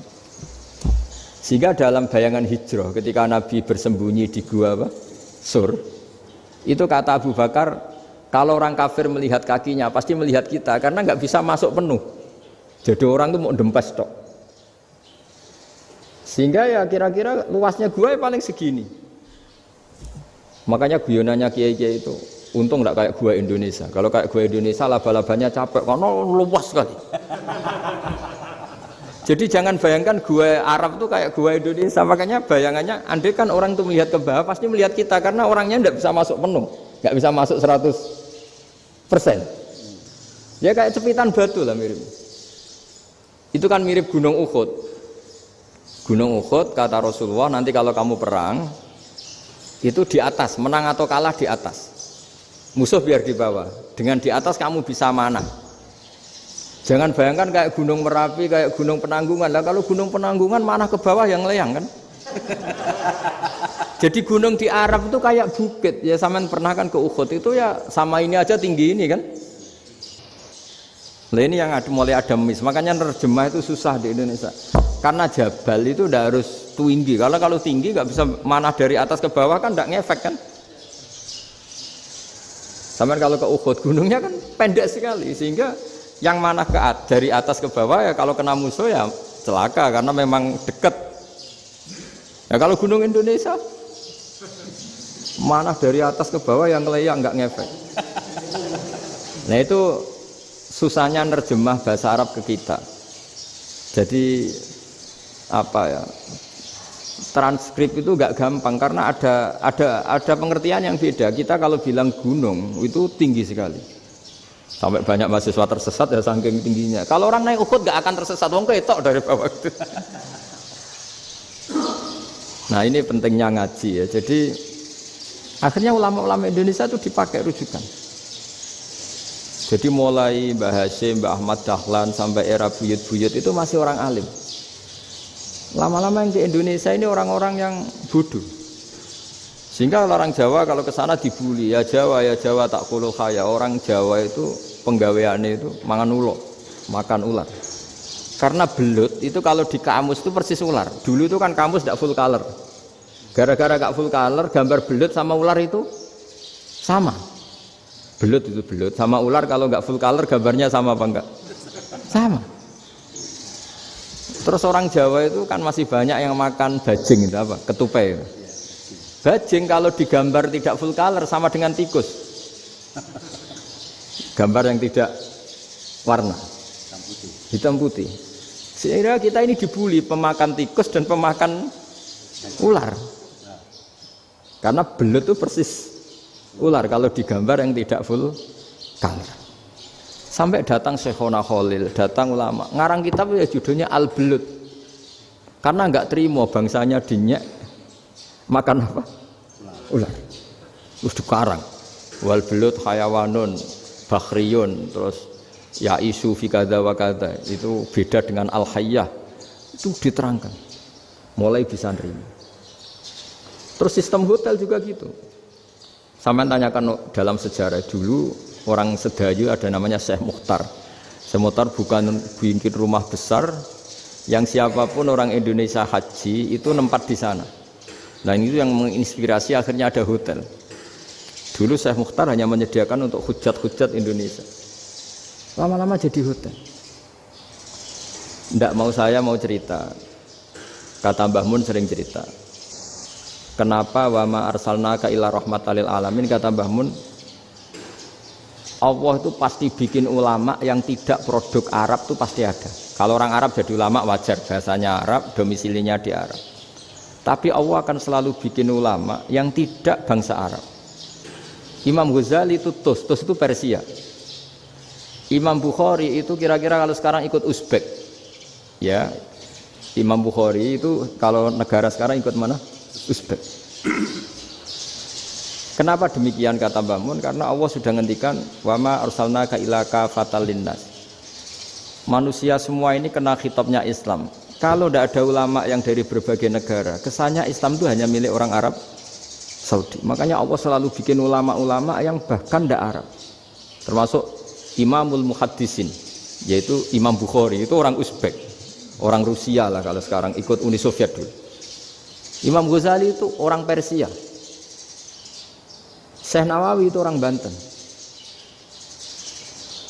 Speaker 1: Sehingga dalam bayangan hijrah ketika Nabi bersembunyi di gua apa? Sur. Itu kata Abu Bakar, kalau orang kafir melihat kakinya pasti melihat kita karena nggak bisa masuk penuh. Jadi orang itu mau dempes tok. Sehingga ya kira-kira luasnya gua paling segini. Makanya guyonannya kiai-kiai itu untung nggak kayak gua Indonesia. Kalau kayak gua Indonesia laba-labanya capek karena luas sekali. Jadi jangan bayangkan gua Arab tuh kayak gua Indonesia. Makanya bayangannya andai kan orang itu melihat ke bawah pasti melihat kita karena orangnya nggak bisa masuk penuh, nggak bisa masuk 100%. Ya kayak cepitan batu lah mirip. Itu kan mirip Gunung Uhud. Gunung Uhud kata Rasulullah, nanti kalau kamu perang itu di atas, menang atau kalah di atas. Musuh biar di bawah. Dengan di atas kamu bisa manah. Jangan bayangkan kayak Gunung Merapi, kayak Gunung Penanggungan. Lah kalau Gunung Penanggungan mana ke bawah yang leyang kan? Jadi gunung di Arab itu kayak bukit. Ya sampean pernah kan ke Uhud itu ya sama ini aja tinggi ini kan? Nah ini yang mulai ada miss, makanya nerjemah itu susah di Indonesia. Karena jabal itu udah harus tinggi. Kalau tinggi nggak bisa manah dari atas ke bawah kan nggak ngefek kan? Sama kalau ke Uhud gunungnya kan pendek sekali sehingga yang manah dari atas ke bawah ya kalau kena musuh ya celaka karena memang dekat. Ya kalau gunung Indonesia manah dari atas ke bawah yang keleyang nggak ngefek. Nah itu susahnya nerjemah bahasa Arab ke kita. Jadi apa ya? Transkrip itu nggak gampang karena ada pengertian yang beda. Kita kalau bilang gunung itu tinggi sekali. Sampai banyak mahasiswa tersesat ya saking tingginya. Kalau orang naik Uhud nggak akan tersesat, wong ketok dari bawah itu. Nah, ini pentingnya ngaji ya. Jadi akhirnya ulama-ulama Indonesia itu dipakai rujukan. Jadi mulai Mbah Hasyim, Mbah Ahmad Dahlan sampai era buyut-buyut itu masih orang alim. Lama-lama yang di Indonesia ini orang-orang yang bodoh. Sehingga orang Jawa kalau ke sana dibully, ya Jawa tak kulul khaya. Orang Jawa itu penggaweannya itu mangan ulo, makan ular. Karena belut itu kalau di kamus itu persis ular. Dulu itu kan kamus tidak full color. Gara-gara gak full color, gambar belut sama ular itu sama. Belut itu belut sama ular kalau nggak full color gambarnya sama apa enggak? Sama. Terus orang Jawa itu kan masih banyak yang makan bajing itu apa? Ketupai. Bajing kalau digambar tidak full color sama dengan tikus. Gambar yang tidak warna. Hitam putih. Sehingga kita ini dibully pemakan tikus dan pemakan ular. Karena belut itu persis ular kalau digambar yang tidak full color. Sampai datang Syekhona Khalil, datang ulama ngarang kitab ya judulnya Al-Belut karena nggak terima bangsanya dinyek makan apa? Ular. Terus dikarang wal belut hayawanun bakhriyun, terus ya isu fi kadza wa kadza, itu beda dengan al-hayyah, itu diterangkan mulai bisa nerima. Terus sistem hotel juga gitu. Sampai tanyakan dalam sejarah dulu orang Sedayu ada namanya Syekh Mukhtar. Syekh Mukhtar bukan bikin rumah besar yang siapapun orang Indonesia haji itu nempat di sana. Nah ini yang menginspirasi akhirnya ada hotel. Dulu Syekh Mukhtar hanya menyediakan untuk hujat-hujat Indonesia. Lama-lama jadi hotel. Ndak mau saya mau cerita. Kata Mbah Mun sering cerita. Kenapa wa ma arsalnaka illa rahmatan lil alamin, kata Mbah Mun, Allah itu pasti bikin ulama yang tidak produk Arab itu pasti ada. Kalau orang Arab jadi ulama wajar, bahasanya Arab, domisilinya di Arab. Tapi Allah akan selalu bikin ulama yang tidak bangsa Arab. Imam Ghazali itu Tus itu Persia. Imam Bukhari itu kira-kira kalau sekarang ikut Uzbek. Ya. Imam Bukhari itu kalau negara sekarang ikut mana? Uzbek. Kenapa demikian kata Mbah Mun? Karena Allah sudah ngendikan wama arsalnaka illa kafatal linnas. Manusia semua ini kena khitabnya Islam. Kalau tidak ada ulama yang dari berbagai negara, kesannya Islam itu hanya milik orang Arab Saudi. Makanya Allah selalu bikin ulama-ulama yang bahkan tidak Arab. Termasuk Imamul Muhaddisin, yaitu Imam Bukhari, itu orang Uzbek, orang Rusia lah kalau sekarang, ikut Uni Soviet dulu. Imam Ghazali itu orang Persia. Syekh Nawawi itu orang Banten.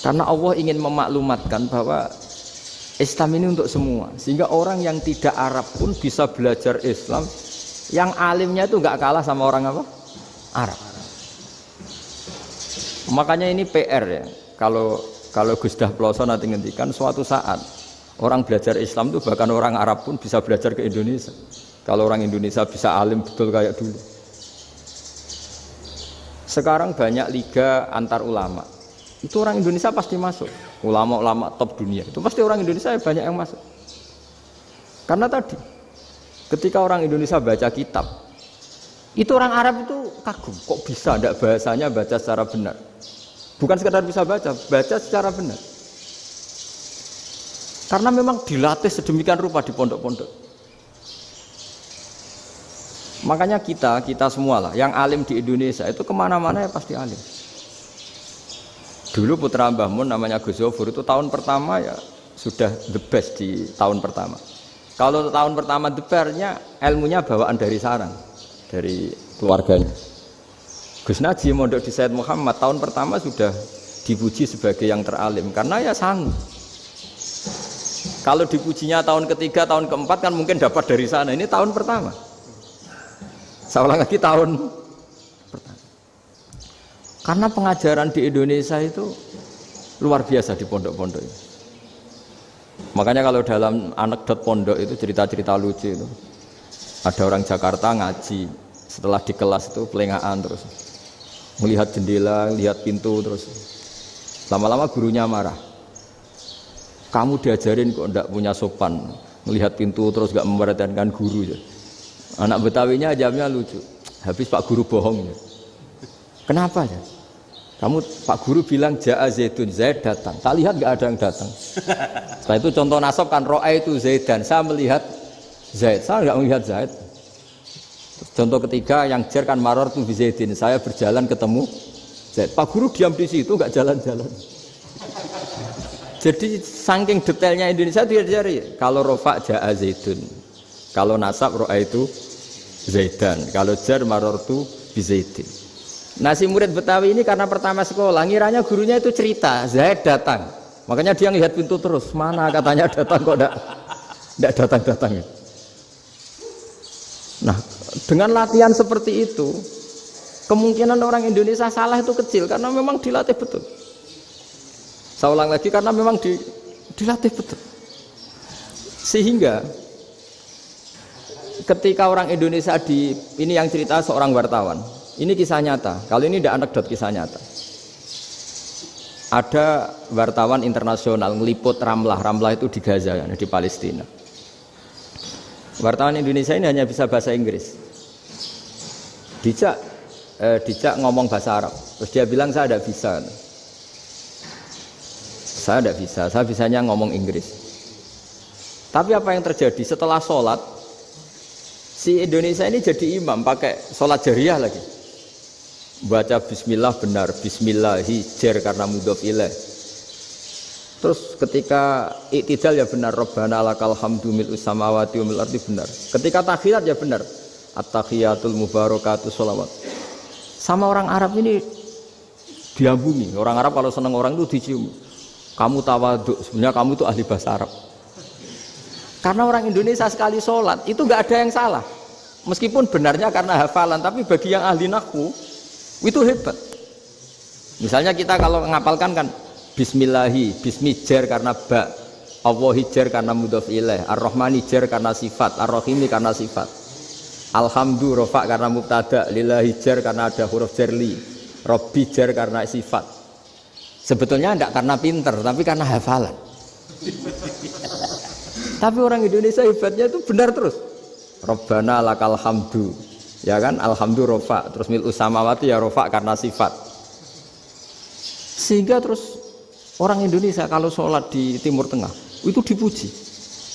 Speaker 1: Karena Allah ingin memaklumatkan bahwa Islam ini untuk semua, sehingga orang yang tidak Arab pun bisa belajar Islam, yang alimnya itu nggak kalah sama orang apa? Arab. Makanya ini PR ya. Kalau Gus Dah Ploso nanti ngendikan suatu saat orang belajar Islam itu bahkan orang Arab pun bisa belajar ke Indonesia. Kalau orang Indonesia bisa alim betul kayak dulu. Sekarang banyak liga antar ulama. Itu orang Indonesia pasti masuk. Ulama-ulama top dunia. Itu pasti orang Indonesia banyak yang masuk. Karena tadi ketika orang Indonesia baca kitab, itu orang Arab itu kagum. Kok bisa tidak bahasanya baca secara benar? Bukan sekedar bisa baca secara benar. Karena memang dilatih sedemikian rupa di pondok-pondok. Makanya kita semua lah, yang alim di Indonesia itu kemana-mana ya pasti alim. Dulu putra Mbah Mun namanya Gus Zofur itu tahun pertama ya sudah the best di tahun pertama. Kalau tahun pertama the bestnya ilmunya bawaan dari sarang, dari keluarganya. Gus Najib mondok di Said Muhammad tahun pertama sudah dipuji sebagai yang teralim karena ya sanggup. Kalau dipujinya tahun ketiga, tahun keempat kan mungkin dapat dari sana. Ini tahun pertama. Saya ulang lagi tahun pertama. Karena pengajaran di Indonesia itu luar biasa di pondok-pondok ini. Makanya kalau dalam anekdot pondok itu cerita-cerita lucu itu. Ada orang Jakarta ngaji, setelah di kelas itu pelengahan terus. Melihat jendela, lihat pintu terus. Lama-lama gurunya marah. Kamu diajarin kok enggak punya sopan, melihat pintu terus enggak memperhatikan guru. Anak Betawinya jawabnya lucu. Habis Pak Guru bohong. Kenapa ya? Kamu Pak Guru bilang Ja'a Zaidun, Zaid datang. Tak lihat enggak ada yang datang. Setelah itu contoh nasab kan ro'a itu Zaidan. Saya melihat Zaid, saya enggak melihat Zaid. Contoh ketiga yang jer kan maror tu Zaidin, saya berjalan ketemu Zaid. Pak Guru diam di situ enggak jalan-jalan. Jadi saking detailnya Indonesia dia cari. Kalau rofa Ja'a Zaidun, kalau nasab ro'a itu Zaidan, kalau jar maror tu Zaidin. Nah si murid Betawi ini karena pertama sekolah, ngiranya gurunya itu cerita Zaid datang. Makanya dia ngelihat pintu terus, mana katanya datang kok enggak datang-datang. Nah, dengan latihan seperti itu, kemungkinan orang Indonesia salah itu kecil karena memang dilatih betul. Saya ulang lagi karena memang dilatih betul. Sehingga ketika orang Indonesia ini yang cerita seorang wartawan, ini kisah nyata. Kali ini tidak anekdot, kisah nyata. Ada wartawan internasional ngeliput Ramlah itu di Gaza, di Palestina. Wartawan Indonesia ini hanya bisa bahasa Inggris. Dijak ngomong bahasa Arab. Terus dia bilang saya tidak bisa. Saya tidak bisa, saya bisanya ngomong Inggris. Tapi apa yang terjadi setelah sholat, si Indonesia ini jadi imam pakai sholat jariyah lagi. Baca bismillah benar, bismillahi jar karena mudhof ilaih. Terus ketika iktidal ya benar, Rabbana lakal hamdu mil'us samawati wa mil'ardi benar. Ketika tahiyat ya benar, at-tahiyatul mubarakatuh sholawat. Sama orang Arab ini diambungi. Orang Arab kalau senang orang itu dicium. Kamu tawaduk, sebenarnya kamu itu ahli bahasa Arab. Karena orang Indonesia sekali sholat itu nggak ada yang salah. Meskipun benarnya karena hafalan, tapi bagi yang ahli nahwu itu hebat. Misalnya kita kalau ngapalkan kan bismillahi, bismi jar karena ba, Allahi jar karena mudhof ilaih, ar-rahmani jar karena sifat, ar-rahimi karena sifat, alhamdu rofa karena mubtada, lillahi jar karena ada huruf jarli, robbi jar karena sifat. Sebetulnya tidak karena pinter, tapi karena hafalan. Tapi orang Indonesia hebatnya itu benar terus. Rabbana lakal hamdu, ya kan, alhamdu rofa, terus mil'us samawati ya rofa karena sifat. Sehingga terus orang Indonesia kalau sholat di Timur Tengah itu dipuji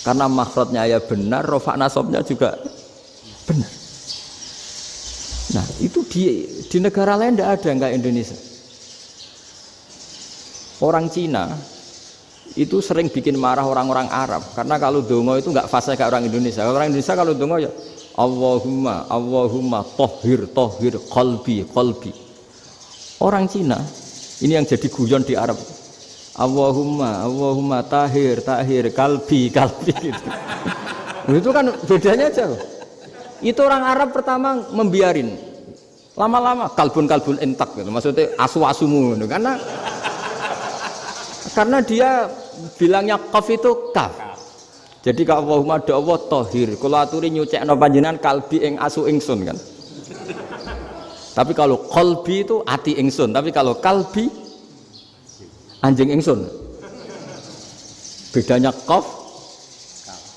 Speaker 1: karena makhrajnya ya benar, rofa nasabnya juga benar. Nah itu di negara lain tidak ada nggak Indonesia. Orang Cina itu sering bikin marah orang-orang Arab karena kalau dongo itu nggak fasih kayak orang Indonesia. Orang Indonesia kalau dongo ya Allahumma tohir qalbi. Orang Cina ini yang jadi guyon di Arab. Allahumma tahir kalbi gitu. Itu kan bedanya jauh. Itu orang Arab pertama membiarin, lama-lama kalbun entak gitu. Maksudnya asu-asumu gitu. Karena dia bilangnya qaf itu kaf. Jadi kalau Allahumma do Allah tahir, kula aturi nyucekno panjenengan kalbi ing asu ingsun kan. Tapi kalau qalbi itu ati ingsun, tapi kalau kalbi anjing ingsun. Bedanya qaf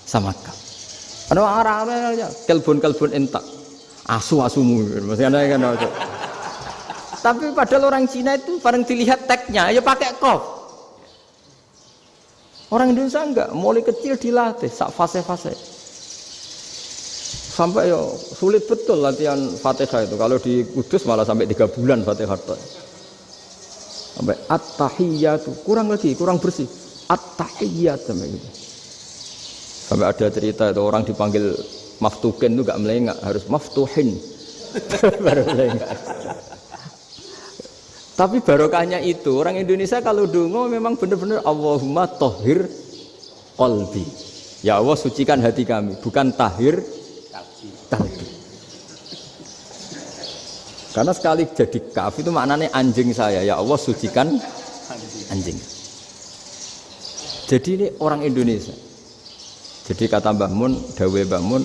Speaker 1: sama kaf. Ada orang ya kalbun entak. Asu-asumu maksudnya kan. Tapi padahal orang Cina itu bareng dilihat tagnya ya pakai qaf. Orang Indonesia enggak, mulai kecil dilatih sak fase-fase. Sampai ya sulit betul latihan Fatihah itu. Kalau di Kudus malah sampai 3 bulan Fatihah. Sampai at-tahiyyatu, kurang lagi, kurang bersih. At-tahiyyat sampai gitu. Sampai ada cerita itu orang dipanggil maftuhin itu enggak melengak, harus maftuhin. Baru melengak. Tapi barokahnya itu orang Indonesia kalau dongo memang benar-benar Allahumma tahhir qalbi. Ya Allah sucikan hati kami, bukan tahhir kalbi. Karena sekali jadi kaf itu maknanya anjing saya. Ya Allah sucikan anjing. Jadi ini orang Indonesia. Jadi kata Mbah Mun, dawe Mbah Mun,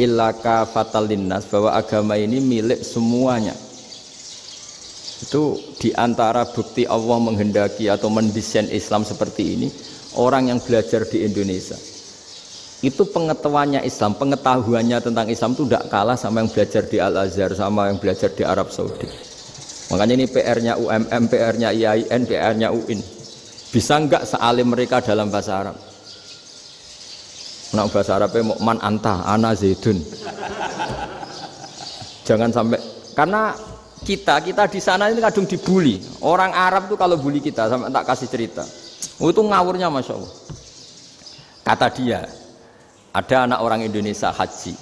Speaker 1: illaka fatal linnas, bahwa agama ini milik semuanya. Itu diantara bukti Allah menghendaki atau mendesain Islam seperti ini, orang yang belajar di Indonesia itu pengetahuannya Islam, pengetahuannya tentang Islam itu tidak kalah sama yang belajar di Al-Azhar, sama yang belajar di Arab Saudi. Makanya ini PR-nya UMM, PR-nya IAIN, PR-nya UIN. Bisa enggak sealim mereka dalam bahasa Arab? Nah, bahasa Arabnya mau man anta, ana zaidun. Jangan sampai, karena kita di sana ini kadang dibully. Orang Arab tuh kalau bully kita, sampai tak kasih cerita. Itu ngawurnya Masya Allah. Kata dia, ada anak orang Indonesia haji.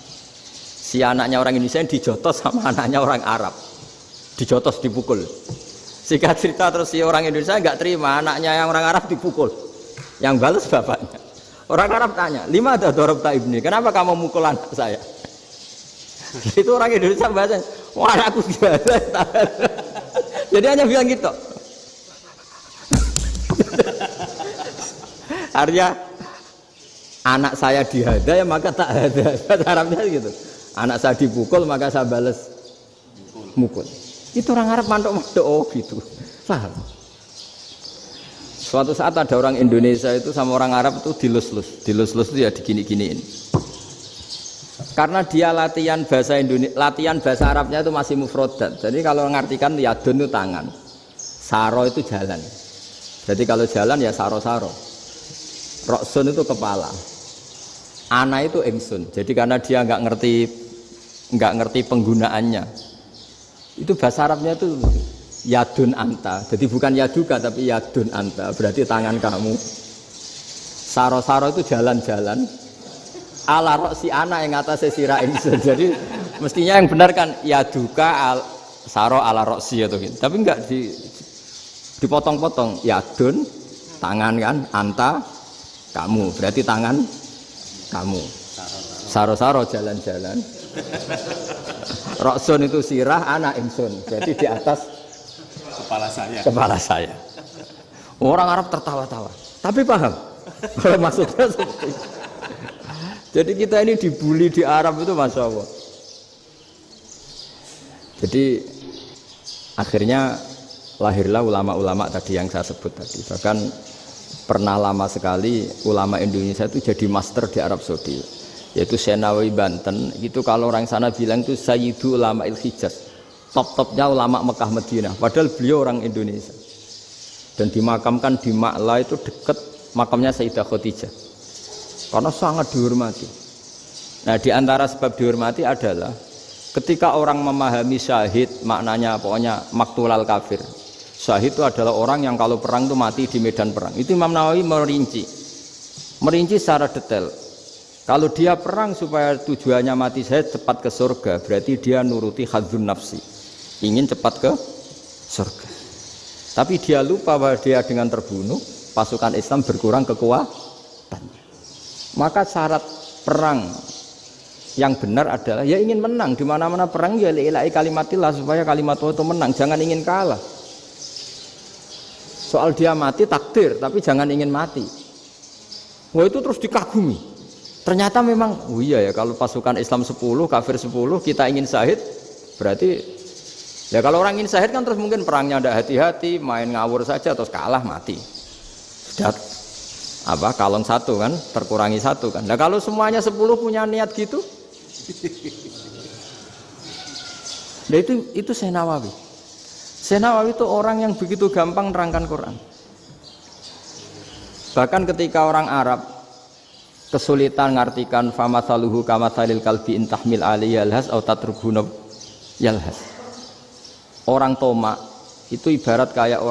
Speaker 1: Si anaknya orang Indonesia yang dijotos sama anaknya orang Arab. Dijotos, dipukul. Singkat cerita terus si orang Indonesia enggak terima, anaknya yang orang Arab dipukul. Yang balas bapaknya. Orang Arab tanya, lima ada dorobta ibni, kenapa kamu mukul anak saya? Itu orang Indonesia bahasa, wah anakku biasa. Jadi hanya bilang gitu. Artinya anak saya dihada ya maka tak ada. Bahasa Arabnya gitu. Anak saya dipukul maka saya balas mukul. Itu orang Arab mantuk-mantuk oh gitu. Paham? Suatu saat ada orang Indonesia itu sama orang Arab itu dilus-lus itu ya digini-giniin. Karena dia latihan bahasa Indonesia, latihan bahasa Arabnya itu masih mufrodat. Jadi kalau mengartikan yadun itu tangan, saro itu jalan. Jadi kalau jalan ya saro-saro. Roksun itu kepala. Ana itu ingsun. Jadi karena dia nggak ngerti penggunaannya. Itu bahasa Arabnya itu yadun anta. Jadi bukan yaduka tapi yadun anta. Berarti tangan kamu. Saro-saro itu jalan-jalan. Ala roksi anak yang atasnya sirah ingsun. Jadi mestinya yang benar kan yaduka saro ala roksi atau gitu. Tapi enggak dipotong-potong. Yadun tangan kan, anta kamu. Berarti tangan kamu. Saro-saro jalan-jalan. Roksun itu sirah, anak ingsun. Jadi di atas kepala saya. Orang Arab tertawa-tawa. Tapi paham. Kalau maksudnya seperti itu. Jadi kita ini dibully di Arab itu Masya Allah. Jadi akhirnya lahirlah ulama-ulama tadi yang saya sebut tadi. Bahkan pernah lama sekali ulama Indonesia itu jadi master di Arab Saudi. Yaitu Senawi Banten. Itu kalau orang sana bilang itu Sayyidu Ulama Il-Hijaz. Top-topnya ulama Mekah Madinah. Padahal beliau orang Indonesia. Dan dimakamkan di Ma'la itu dekat makamnya Sayyidah Khadijah. Karena sangat dihormati. Nah, di antara sebab dihormati adalah ketika orang memahami syahid, maknanya pokoknya maktulal kafir. Syahid itu adalah orang yang kalau perang itu mati di medan perang. Itu Imam Nawawi merinci secara detail. Kalau dia perang supaya tujuannya mati syahid cepat ke surga, berarti dia nuruti hadzun nafsi, ingin cepat ke surga. Tapi dia lupa bahwa dia dengan terbunuh, pasukan Islam berkurang kekuatannya. Maka syarat perang yang benar adalah ya ingin menang. Di mana-mana perang ya lillahi kalimatillah, supaya kalimat Allah itu menang, jangan ingin kalah. Soal dia mati takdir, tapi jangan ingin mati. Wah, itu terus dikagumi. Ternyata memang oh iya ya, kalau pasukan Islam 10, kafir 10, kita ingin syahid, berarti ya kalau orang ingin syahid kan terus mungkin perangnya ada hati-hati, main ngawur saja terus kalah mati. Sudah kalon satu kan, terkurangi satu kan. Nah kalau semuanya 10 punya niat gitu, nah itu Senawawi. Senawawi itu orang yang begitu gampang nerangkan Quran. Bahkan ketika orang Arab kesulitan ngartikan famathaluhu kamathalil kalbi intahmil alaihi yalhas atau tatrukhu yalhas. Orang tomak itu ibarat kayak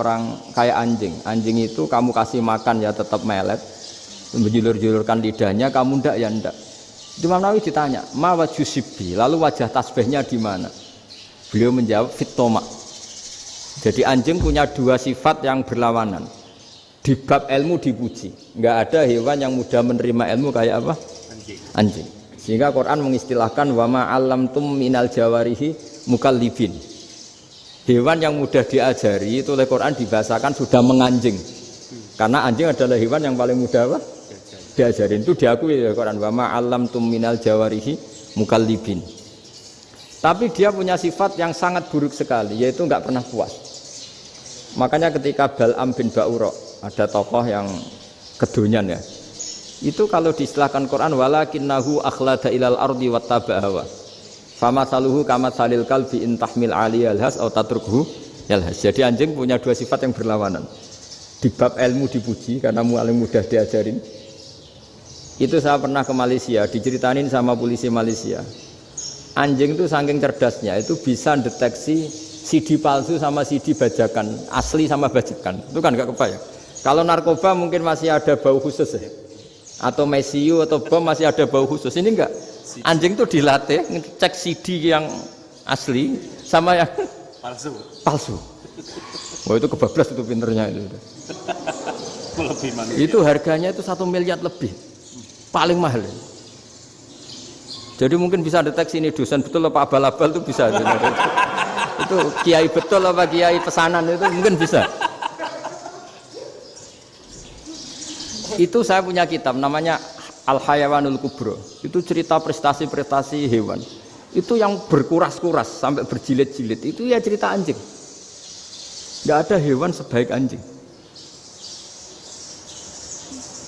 Speaker 1: anjing. Anjing itu kamu kasih makan ya tetap melet, menjulur-julurkan lidahnya, kamu ndak ya ndak. Imam Nawawi ditanya, "Ma wajusibbi?" Lalu wajah tasbihnya di mana? Beliau menjawab, "Fit tomak." Jadi anjing punya dua sifat yang berlawanan. Di bab ilmu dipuji, nggak ada hewan yang mudah menerima ilmu kayak apa? Anjing. Sehingga Quran mengistilahkan wama alamtum minal jawarihi mukallibin. Hewan yang mudah diajari itu oleh Quran dibahasakan sudah menganjing. Karena anjing adalah hewan yang paling mudah apa? Diajarin. Itu diakui oleh Quran wama alamtum minal jawarihi mukallibin. Tapi dia punya sifat yang sangat buruk sekali, yaitu nggak pernah puas. Makanya ketika Bal'am bin Ba'ura, ada tokoh yang kedonyan ya, itu kalau diistilahkan Quran walakinnahu akhlada ilal ardi wattaba hawa famathaluhu kamathalil kalbi in tahmil alaihi yalhas aw tatrukhu yalhas. Jadi anjing punya dua sifat yang berlawanan. Di bab ilmu dipuji karena paling mudah diajarin. Itu saya pernah ke Malaysia, diceritain sama polisi Malaysia. Anjing itu saking cerdasnya itu bisa deteksi CD palsu sama CD bajakan, asli sama bajakan. Itu kan enggak kebayang. Kalau narkoba mungkin masih ada bau khusus ya. Atau mesiu atau bom masih ada bau khusus. Ini enggak. Anjing itu dilatih ngecek CD yang asli sama yang palsu. Wah itu kebablas itu pinternya itu. Itu harganya itu 1 miliar lebih. Paling mahal. Jadi mungkin bisa deteksi ini dosen betul apa abal-abal itu bisa. Itu kiai betul apa kiai pesanan itu mungkin bisa. Itu saya punya kitab namanya Al-Hayawanul Kubro. Itu cerita prestasi-prestasi hewan. Itu yang berkuras-kuras sampai berjilid-jilid. Itu ya cerita anjing. Nggak ada hewan sebaik anjing.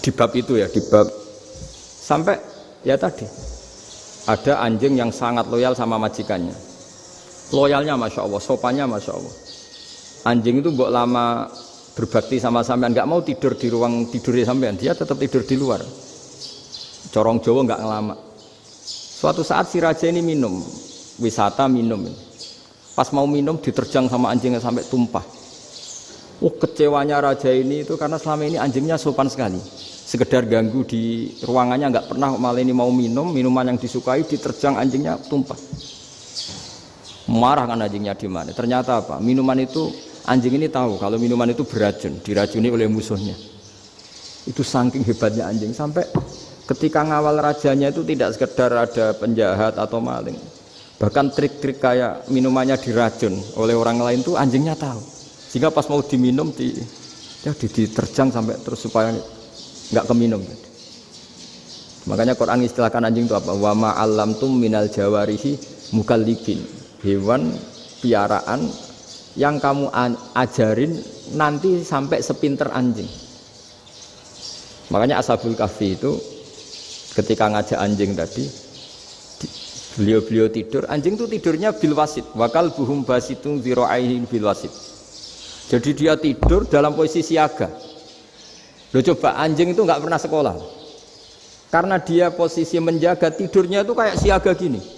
Speaker 1: Di bab itu ya, di bab sampai ya tadi ada anjing yang sangat loyal sama majikannya. Loyalnya Masya Allah, sopannya Masya Allah. Anjing itu mbok lama berbakti sama sampean, nggak mau tidur di ruang tidurnya sampean, dia tetap tidur di luar. Corong Jawa nggak ngelama. Suatu saat si raja ini minum, wisata minum. Pas mau minum diterjang sama anjingnya sampai tumpah. Kecewanya raja ini itu karena selama ini anjingnya sopan sekali. Sekedar ganggu di ruangannya nggak pernah, malah ini mau minum, minuman yang disukai diterjang anjingnya tumpah. Marah kan anjingnya di mana? Ternyata apa? Minuman itu anjing ini tahu kalau minuman itu beracun, diracuni oleh musuhnya. Itu saking hebatnya anjing sampai ketika ngawal rajanya itu tidak sekedar ada penjahat atau maling. Bahkan trik-trik kayak minumannya diracun oleh orang lain itu anjingnya tahu. Sehingga pas mau diminum diterjang sampai terus supaya nggak keminum. Makanya Quran istilahkan anjing itu apa? Wa ma 'allamtum minal jawarihi mukallibin. Hewan piaraan yang kamu ajarin nanti sampai sepinter anjing. Makanya Ashabul Kahfi itu ketika ngajak anjing tadi, beliau tidur, anjing itu tidurnya bil wasit, wakal buhum basitun zira'aihi bil wasit. Jadi dia tidur dalam posisi siaga. Loh coba anjing itu nggak pernah sekolah, karena dia posisi menjaga, tidurnya itu kayak siaga gini.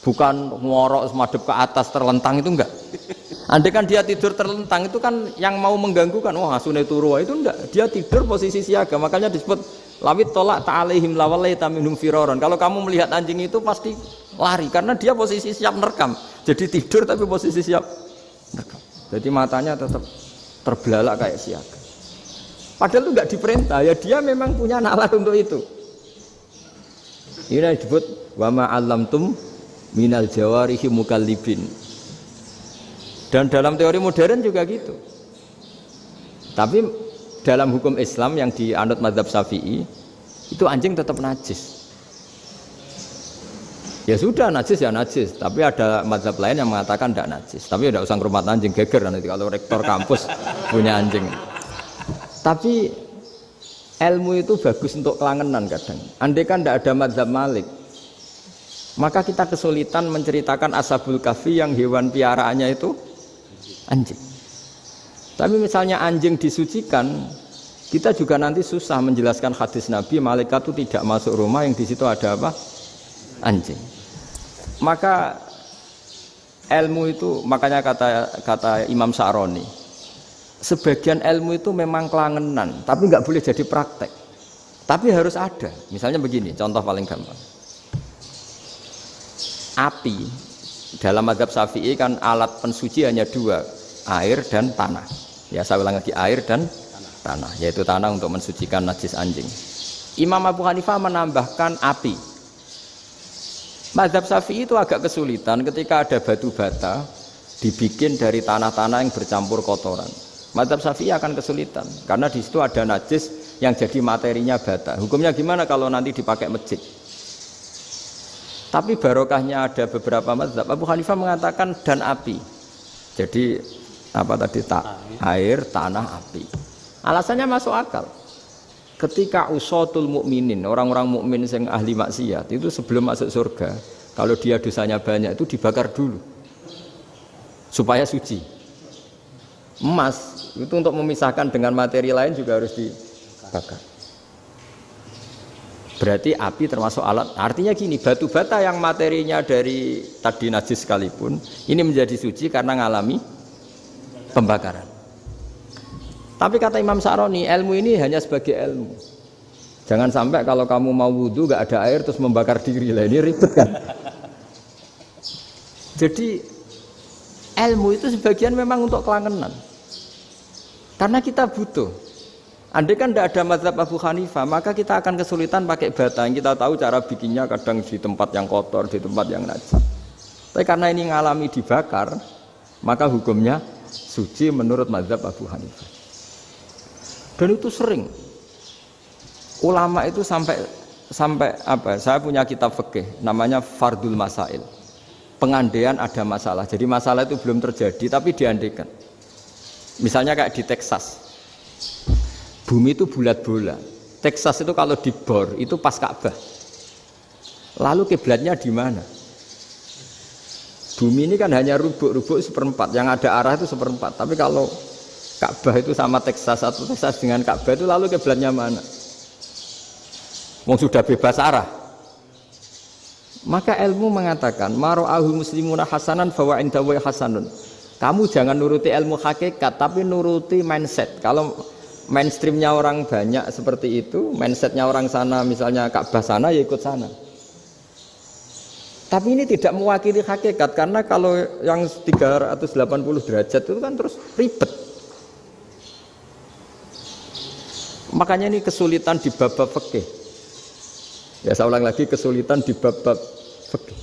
Speaker 1: Bukan ngorok semadep ke atas terlentang, itu enggak. Andai kan dia tidur terlentang itu kan yang mau mengganggu kan, wah asune turu itu enggak. Dia tidur posisi siaga, makanya disebut lawit tolak ta'alaihim lawalaita minhum firaron. Kalau kamu melihat anjing itu pasti lari karena dia posisi siap merekam. Jadi tidur tapi posisi siap merekam. Jadi matanya tetap terbelalak kayak siaga. Padahal itu enggak diperintah, ya dia memang punya nalar untuk itu. Ini disebut wa ma 'allamtum minal jawarihi mukallibin. Dan dalam teori modern juga gitu. Tapi dalam hukum Islam yang dianut mazhab Syafi'i itu anjing tetap najis. Ya sudah najis ya najis, tapi ada mazhab lain yang mengatakan tidak najis. Tapi tidak usah ngurmat anjing, geger nanti kalau rektor kampus punya anjing. Tapi ilmu itu bagus untuk kelangenan kadang. Andai kan tidak ada mazhab Malik, maka kita kesulitan menceritakan Ashabul Kahfi yang hewan piaraannya itu anjing. Tapi misalnya anjing disucikan, Kita juga nanti susah menjelaskan hadis Nabi malaikat itu tidak masuk rumah yang di situ ada apa? Anjing. Maka ilmu itu, makanya kata Imam Sa'roni, sebagian ilmu itu memang kelangenan, tapi nggak boleh jadi praktek. Tapi harus ada. Misalnya begini, contoh paling gampang. Api dalam mazhab Syafi'i kan alat pensuci hanya dua, air dan tanah. Ya saya ulang lagi, air dan tanah, yaitu tanah untuk mensucikan najis anjing. Imam Abu Hanifah menambahkan api. Mazhab Syafi'i itu agak kesulitan ketika ada batu bata dibikin dari tanah-tanah yang bercampur kotoran. Mazhab Syafi'i akan kesulitan karena di situ ada najis yang jadi materinya bata. Hukumnya gimana kalau nanti dipakai masjid? Tapi barokahnya ada beberapa mazhab. Abu Hanifah mengatakan dan api. Jadi apa tadi air, tanah, api. Alasannya masuk akal. Ketika usatul mukminin, orang-orang mukmin yang ahli maksiat itu sebelum masuk surga, kalau dia dosanya banyak itu dibakar dulu supaya suci. Emas itu untuk memisahkan dengan materi lain juga harus dibakar. Berarti api termasuk alat. Artinya gini, batu bata yang materinya dari tadi najis sekalipun ini menjadi suci karena ngalami pembakaran. Tapi kata Imam Sa'roni, ilmu ini hanya sebagai ilmu. Jangan sampai kalau kamu mau wudu gak ada air terus membakar diri lah, ini ribet kan. Jadi ilmu itu sebagian memang untuk kelangenan. Karena kita butuh. Andai kan tidak ada mazhab Abu Hanifah, maka kita akan kesulitan pakai bata. Yang kita tahu cara bikinnya kadang di tempat yang kotor, di tempat yang najis. Tapi karena ini ngalami dibakar, maka hukumnya suci menurut mazhab Abu Hanifah. Dan itu sering. Ulama itu sampai apa? Saya punya kitab fikih namanya Fardul Masail. Pengandaian ada masalah. Jadi masalah itu belum terjadi tapi diandaikan. Misalnya kayak di Texas. Bumi itu bulat bola. Texas itu kalau dibor itu pas Ka'bah. Lalu kiblatnya di mana? Bumi ini kan hanya rubuk-rubuk seperempat. Yang ada arah itu seperempat. Tapi kalau Ka'bah itu sama Texas atau Texas dengan Ka'bah itu lalu kiblatnya mana? Wong sudah bebas arah. Maka ilmu mengatakan mara'ahu muslimuna hasanan fawa indahu hasanun. Kamu jangan nuruti ilmu hakikat tapi nuruti mindset. Kalau mainstreamnya orang banyak seperti itu, mindsetnya orang sana misalnya Ka'bah sana ya ikut sana. Tapi ini tidak mewakili hakikat karena kalau yang 380 derajat itu kan terus ribet. Makanya ini kesulitan di bab-bab fikih. Ya saya ulang lagi, kesulitan di bab-bab fikih.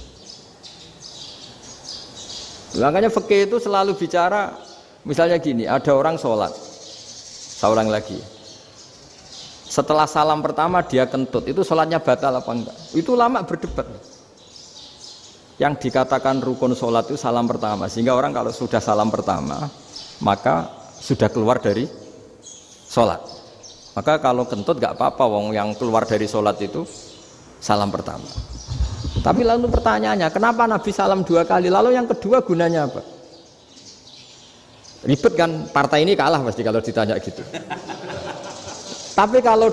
Speaker 1: Makanya fikih itu selalu bicara misalnya gini, ada orang sholat. Saya ulang lagi. Setelah salam pertama dia kentut, itu sholatnya batal apa enggak? Itu lama berdebat. Yang dikatakan rukun sholat itu salam pertama. Sehingga orang kalau sudah salam pertama, maka sudah keluar dari sholat. Maka kalau kentut enggak apa-apa, wong yang keluar dari sholat itu salam pertama. Tapi lalu pertanyaannya, kenapa Nabi salam 2 kali? Lalu yang kedua gunanya apa? Ribet kan, partai ini kalah pasti kalau ditanya gitu. Tapi kalau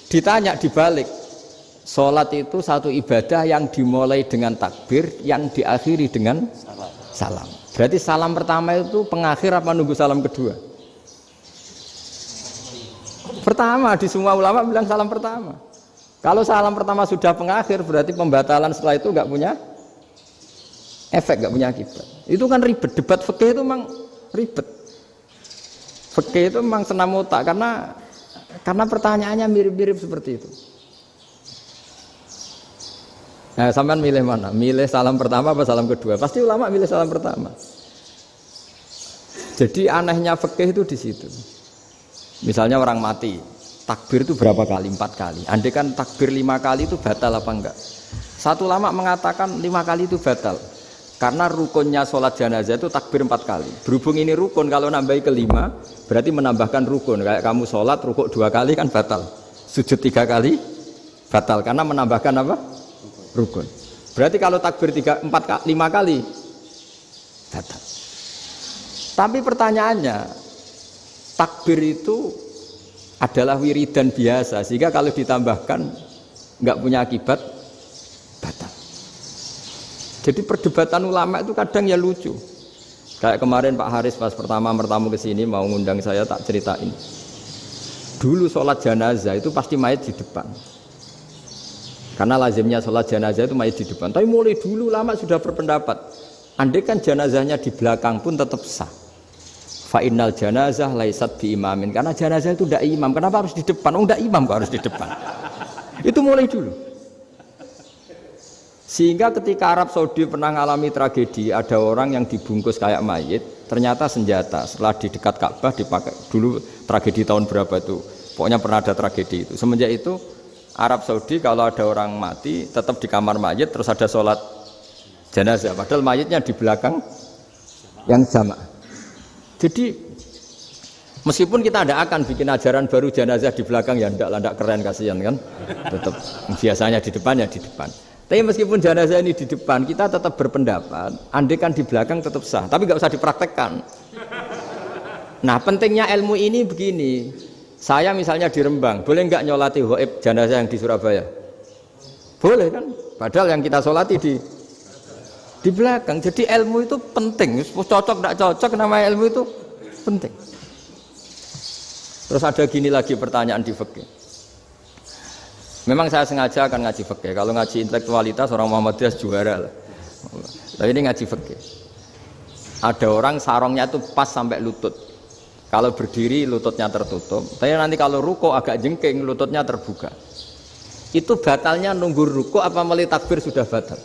Speaker 1: ditanya dibalik, sholat itu satu ibadah yang dimulai dengan takbir, yang diakhiri dengan salam. Berarti salam pertama itu pengakhir apa nunggu salam kedua? Pertama, di semua ulama bilang salam pertama. Kalau salam pertama sudah pengakhir, berarti pembatalan setelah itu nggak punya efek, nggak punya akibat. Itu kan ribet, debat fikih itu memang ribet. Fikih itu memang senam otak karena pertanyaannya mirip-mirip seperti itu. Nah, sampean milih mana? Milih salam pertama apa salam kedua? Pasti ulama milih salam pertama. Jadi anehnya fikih itu di situ. Misalnya orang mati, takbir itu berapa kali? 4 kali. Andai kan takbir 5 kali itu batal apa enggak? Satu ulama mengatakan 5 kali itu batal. Karena rukunnya sholat jenazah itu takbir 4 kali. Berhubung ini rukun, kalau nambahi ke 5 berarti menambahkan rukun. Kayak kamu sholat rukuk 2 kali kan batal. Sujud 3 kali batal karena menambahkan apa? Rukun. Berarti kalau takbir 5 kali batal. Tapi pertanyaannya, takbir itu adalah wiridan biasa, sehingga kalau ditambahkan nggak punya akibat batal. Jadi perdebatan ulama itu kadang ya lucu. Kayak kemarin Pak Haris pas pertama bertamu ke sini mau ngundang saya, tak ceritain. Dulu sholat jenazah itu pasti mayat di depan. Karena lazimnya sholat jenazah itu mayat di depan. Tapi mulai dulu ulama sudah berpendapat, andai kan jenazahnya di belakang pun tetap sah. Fa'innal janazah laisat bi imamin, karena jenazah itu tidak imam. Kenapa harus di depan? Oh, tidak imam kok harus di depan. Itu mulai dulu. Sehingga ketika Arab Saudi pernah mengalami tragedi, ada orang yang dibungkus kayak mayit, ternyata senjata. Setelah di dekat Ka'bah dipakai. Dulu tragedi tahun berapa itu? Pokoknya pernah ada tragedi itu. Semenjak itu Arab Saudi kalau ada orang mati tetap di kamar mayit, terus ada sholat jenazah. Padahal mayitnya di belakang yang jamaah. Jadi meskipun kita tidak akan bikin ajaran baru jenazah di belakang, ya tidak keren, kasihan kan. Tetap biasanya di depan ya di depan. Tapi meskipun jenazah ini di depan, kita tetap berpendapat andai kan di belakang tetap sah, tapi nggak usah dipraktekkan. Nah, pentingnya ilmu ini begini. Saya misalnya di Rembang, boleh nggak nyolati ghaib jenazah yang di Surabaya? Boleh kan? Padahal yang kita sholati di belakang. Jadi ilmu itu penting. Cocok tidak cocok, nama ilmu itu penting. Terus ada gini lagi pertanyaan di fikih. Memang saya sengaja akan ngaji fikih. Kalau ngaji intelektualitas orang Muhammadiyah juara lah. Tapi ini ngaji fikih. Ada orang sarongnya itu pas sampai lutut. Kalau berdiri lututnya tertutup. Tapi nanti kalau ruko agak jengking lututnya terbuka. Itu batalnya nunggu ruko apa mulai takbir sudah batal?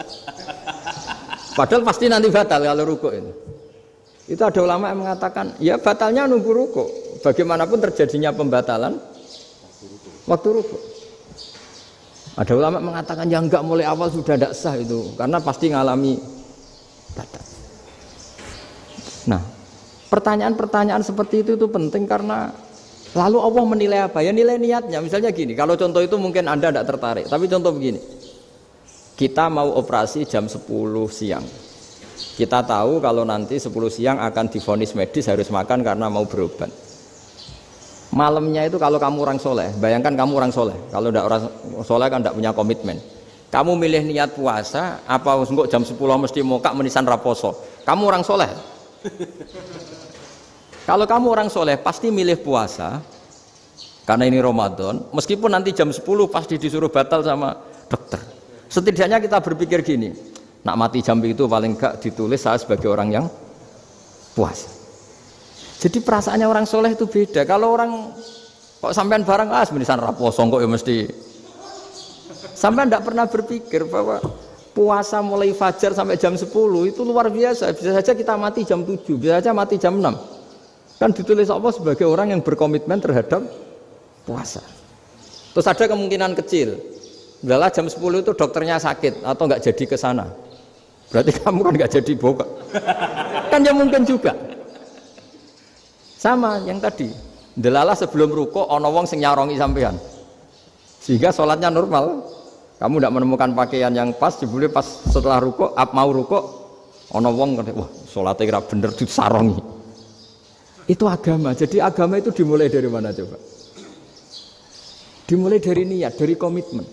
Speaker 1: Padahal pasti nanti batal kalau ruko itu. Itu ada ulama yang mengatakan, ya batalnya nunggu ruko. Bagaimanapun terjadinya pembatalan waktu ruko. Ada ulama mengatakan, ya enggak, mulai awal sudah tidak sah itu, karena pasti ngalami batal. Nah, pertanyaan-pertanyaan seperti itu penting karena lalu Allah menilai apa? Ya nilai niatnya. Misalnya gini, kalau contoh itu mungkin Anda tidak tertarik, tapi contoh begini. Kita mau operasi jam 10 siang. Kita tahu kalau nanti 10 siang akan divonis medis harus makan karena mau berobat. Malamnya itu kalau kamu orang soleh, bayangkan kamu orang soleh. Kalau tidak orang soleh kan tidak punya komitmen. Kamu milih niat puasa, apa enggak jam 10 mesti mokak menisan raposo. Kamu orang soleh. Kalau kamu orang soleh pasti milih puasa karena ini Ramadan. Meskipun nanti jam 10 pasti disuruh batal sama dokter. Setidaknya kita berpikir gini, nak mati jam itu paling enggak ditulis saya sebagai orang yang puasa. Jadi perasaannya orang soleh itu beda. Kalau orang kok sampean barang menisan raposo kok ya mesti. Sampean tidak pernah berpikir bahwa puasa mulai fajar sampai jam 10 itu luar biasa. Bisa saja kita mati jam 7, bisa saja mati jam 6. Kan ditulis Allah sebagai orang yang berkomitmen terhadap puasa. Terus ada kemungkinan kecil. Udahlah jam 10 itu dokternya sakit atau nggak jadi ke sana. Berarti kamu kan nggak jadi buka. Kan ya mungkin juga. Sama yang tadi. Delalah sebelum ruko ono wong sing nyarongi sampean. Sehingga sholatnya normal. Kamu tidak menemukan pakaian yang pas, jebule pas setelah ruko, mau ruko ono wong wah sholatnya kira bener disarongi. Itu agama. Jadi agama itu dimulai dari mana coba? Dimulai dari niat, dari komitmen.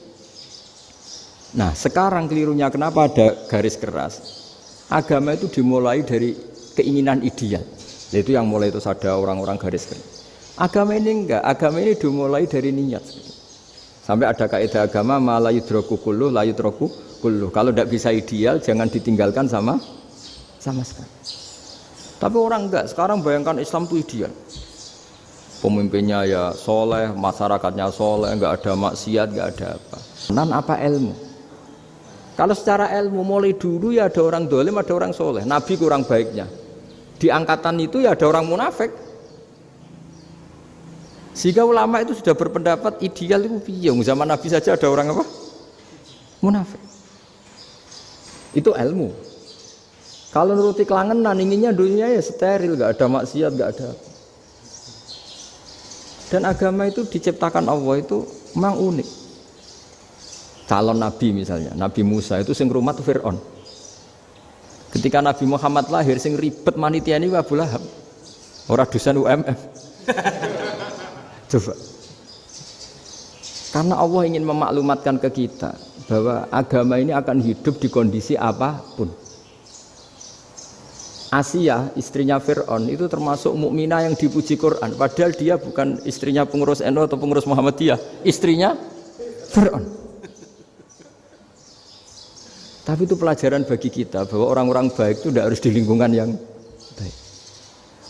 Speaker 1: Nah sekarang kelirunya kenapa ada garis keras? Agama itu dimulai dari keinginan ideal. Itu yang mulai itu ada orang-orang garis keras. Agama ini enggak, agama ini dimulai dari niat. Sampai ada kaidah agama la yudraku kulluh la yudraku kulluh. Kalau tidak bisa ideal jangan ditinggalkan sama sekali. Tapi orang enggak, sekarang bayangkan Islam itu ideal. Pemimpinnya ya soleh, masyarakatnya soleh, enggak ada maksiat, enggak ada apa. Nan apa ilmu? Kalau secara ilmu mulai dulu ya ada orang dolim, ada orang soleh. Nabi kurang baiknya. Di angkatan itu ya ada orang munafik. Sehingga ulama itu sudah berpendapat ideal itu piye. Zaman Nabi saja ada orang apa? Munafik. Itu ilmu. Kalau nuruti kelangenan inginnya dunia ya steril, gak ada maksiat, gak ada. Dan agama itu diciptakan Allah itu memang unik. Calon Nabi misalnya, Nabi Musa itu sing rumat Fir'aun. Ketika Nabi Muhammad lahir sing ribet manitia ini Abu Lahab. Orang dosen UMF. Coba. Karena Allah ingin memaklumatkan ke kita bahwa agama ini akan hidup di kondisi apapun. Asia, istrinya Fir'aun, itu termasuk mukminah yang dipuji Quran. Padahal dia bukan istrinya pengurus NU atau pengurus Muhammadiyah, istrinya Fir'aun. Tapi itu pelajaran bagi kita bahwa orang-orang baik itu tidak harus di lingkungan yang baik.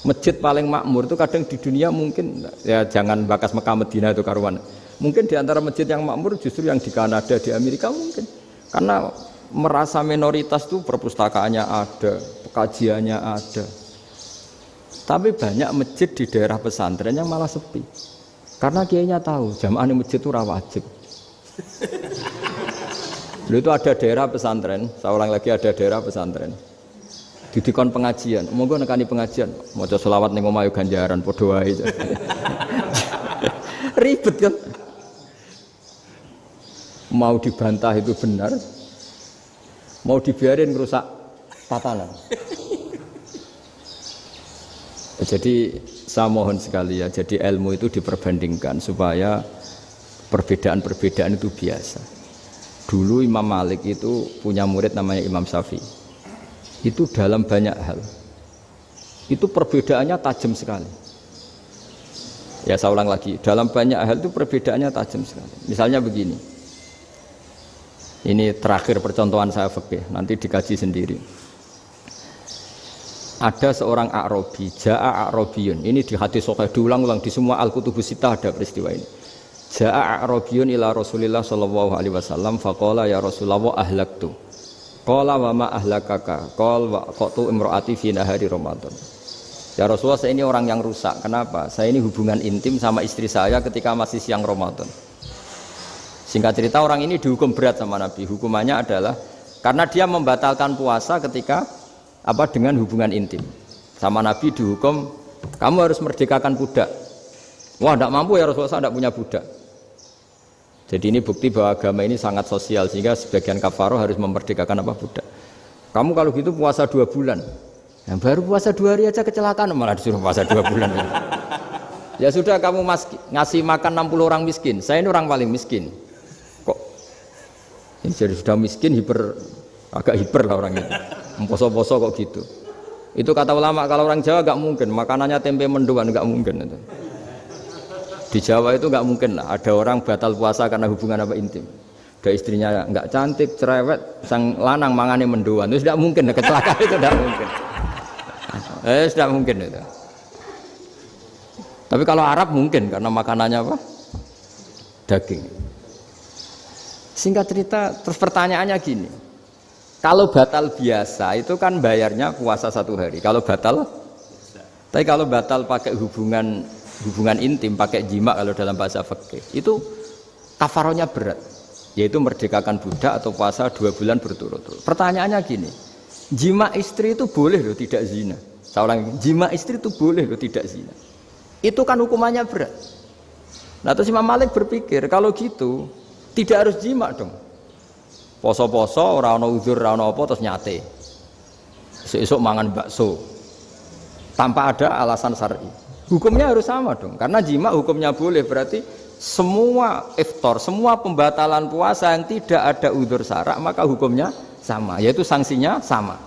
Speaker 1: Masjid paling makmur itu kadang di dunia mungkin, ya jangan bakas Mekah Medina itu karuan. Mungkin di antara masjid yang makmur justru yang di Kanada, di Amerika mungkin. Karena merasa minoritas itu perpustakaannya ada, kajiannya ada. Tapi banyak masjid di daerah pesantren yang malah sepi. Karena kiainya tahu jamaah di masjid itu wajib. Lalu itu ada daerah pesantren, saya ulang lagi ada daerah pesantren. Didikon pengajian, monggo nekani pengajian, maca selawat ning omah yo ganjaran padha wae. Ribet kan? Mau dibantah itu benar, mau dibiarin merusak tatanan. Jadi saya mohon sekali ya, jadi ilmu itu diperbandingkan supaya perbedaan-perbedaan itu biasa. Dulu Imam Malik itu punya murid namanya Imam Syafi'i. Itu dalam banyak hal. Itu perbedaannya tajam sekali. Ya saya ulang lagi, dalam banyak hal itu perbedaannya tajam sekali. Misalnya begini. Ini terakhir percontohan saya fikih, nanti dikaji sendiri. Ada seorang A'rabi, Ja'a A'rabiyun. Ini di hadis sahih diulang-ulang di semua Al-Kutubus Sittah ada peristiwa ini. Ja'a A'rabiyun ila Rasulillah sallallahu alaihi wasallam faqala ya Rasulullah ahlaktu. Qala wa ma ahlakaka? Qala wa qatu imraati fi nahari Ramadan. Ya Rasulullah, saya ini orang yang rusak. Kenapa? Saya ini hubungan intim sama istri saya ketika masih siang Ramadan. Singkat cerita orang ini dihukum berat sama Nabi. Hukumannya adalah karena dia membatalkan puasa ketika dengan hubungan intim. Sama Nabi dihukum, kamu harus merdekakan budak. Wah, tidak mampu ya Rasulullah, saya tidak punya budak. Jadi ini bukti bahwa agama ini sangat sosial sehingga sebagian kafaroh harus memerdekakan budak. Kamu kalau gitu puasa 2 bulan. Yang baru puasa 2 hari aja kecelakaan malah disuruh puasa 2 bulan. Ya sudah kamu ngasih makan 60 orang miskin. Saya ini orang paling miskin. Kok ini jadi sudah miskin agak hiper lah orang itu. Poso-poso kok gitu. Itu kata ulama kalau orang Jawa gak mungkin makanannya tempe mendoan, gak mungkin itu. Di Jawa itu gak mungkin lah ada orang batal puasa karena hubungan intim. Ada istrinya gak cantik, cerewet, sang lanang mangane mendoan. Itu tidak mungkin, kecelakaan itu tidak mungkin. Tidak mungkin itu. Tapi kalau Arab mungkin karena makanannya daging. Singkat cerita, terus pertanyaannya gini. Kalau batal biasa itu kan bayarnya puasa 1 hari. Kalau batal, tapi kalau batal pakai hubungan intim, pakai jima kalau dalam bahasa fikih, itu kafarohnya berat, yaitu merdekakan budak atau puasa 2 bulan berturut-turut. Pertanyaannya gini, jima istri itu boleh loh tidak zina. Saya ulangi, jima istri itu boleh loh tidak zina. Itu kan hukumannya berat. Nah terus Imam Malik berpikir kalau gitu tidak harus jima dong. Poso-poso, ora ana uzur, ora ana apa terus nyate. Esuk-esuk mangan bakso. Tanpa ada alasan syar'i. Hukumnya harus sama dong. Karena jima hukumnya boleh, berarti semua iftar, semua pembatalan puasa yang tidak ada uzur syara' maka hukumnya sama, yaitu sanksinya sama.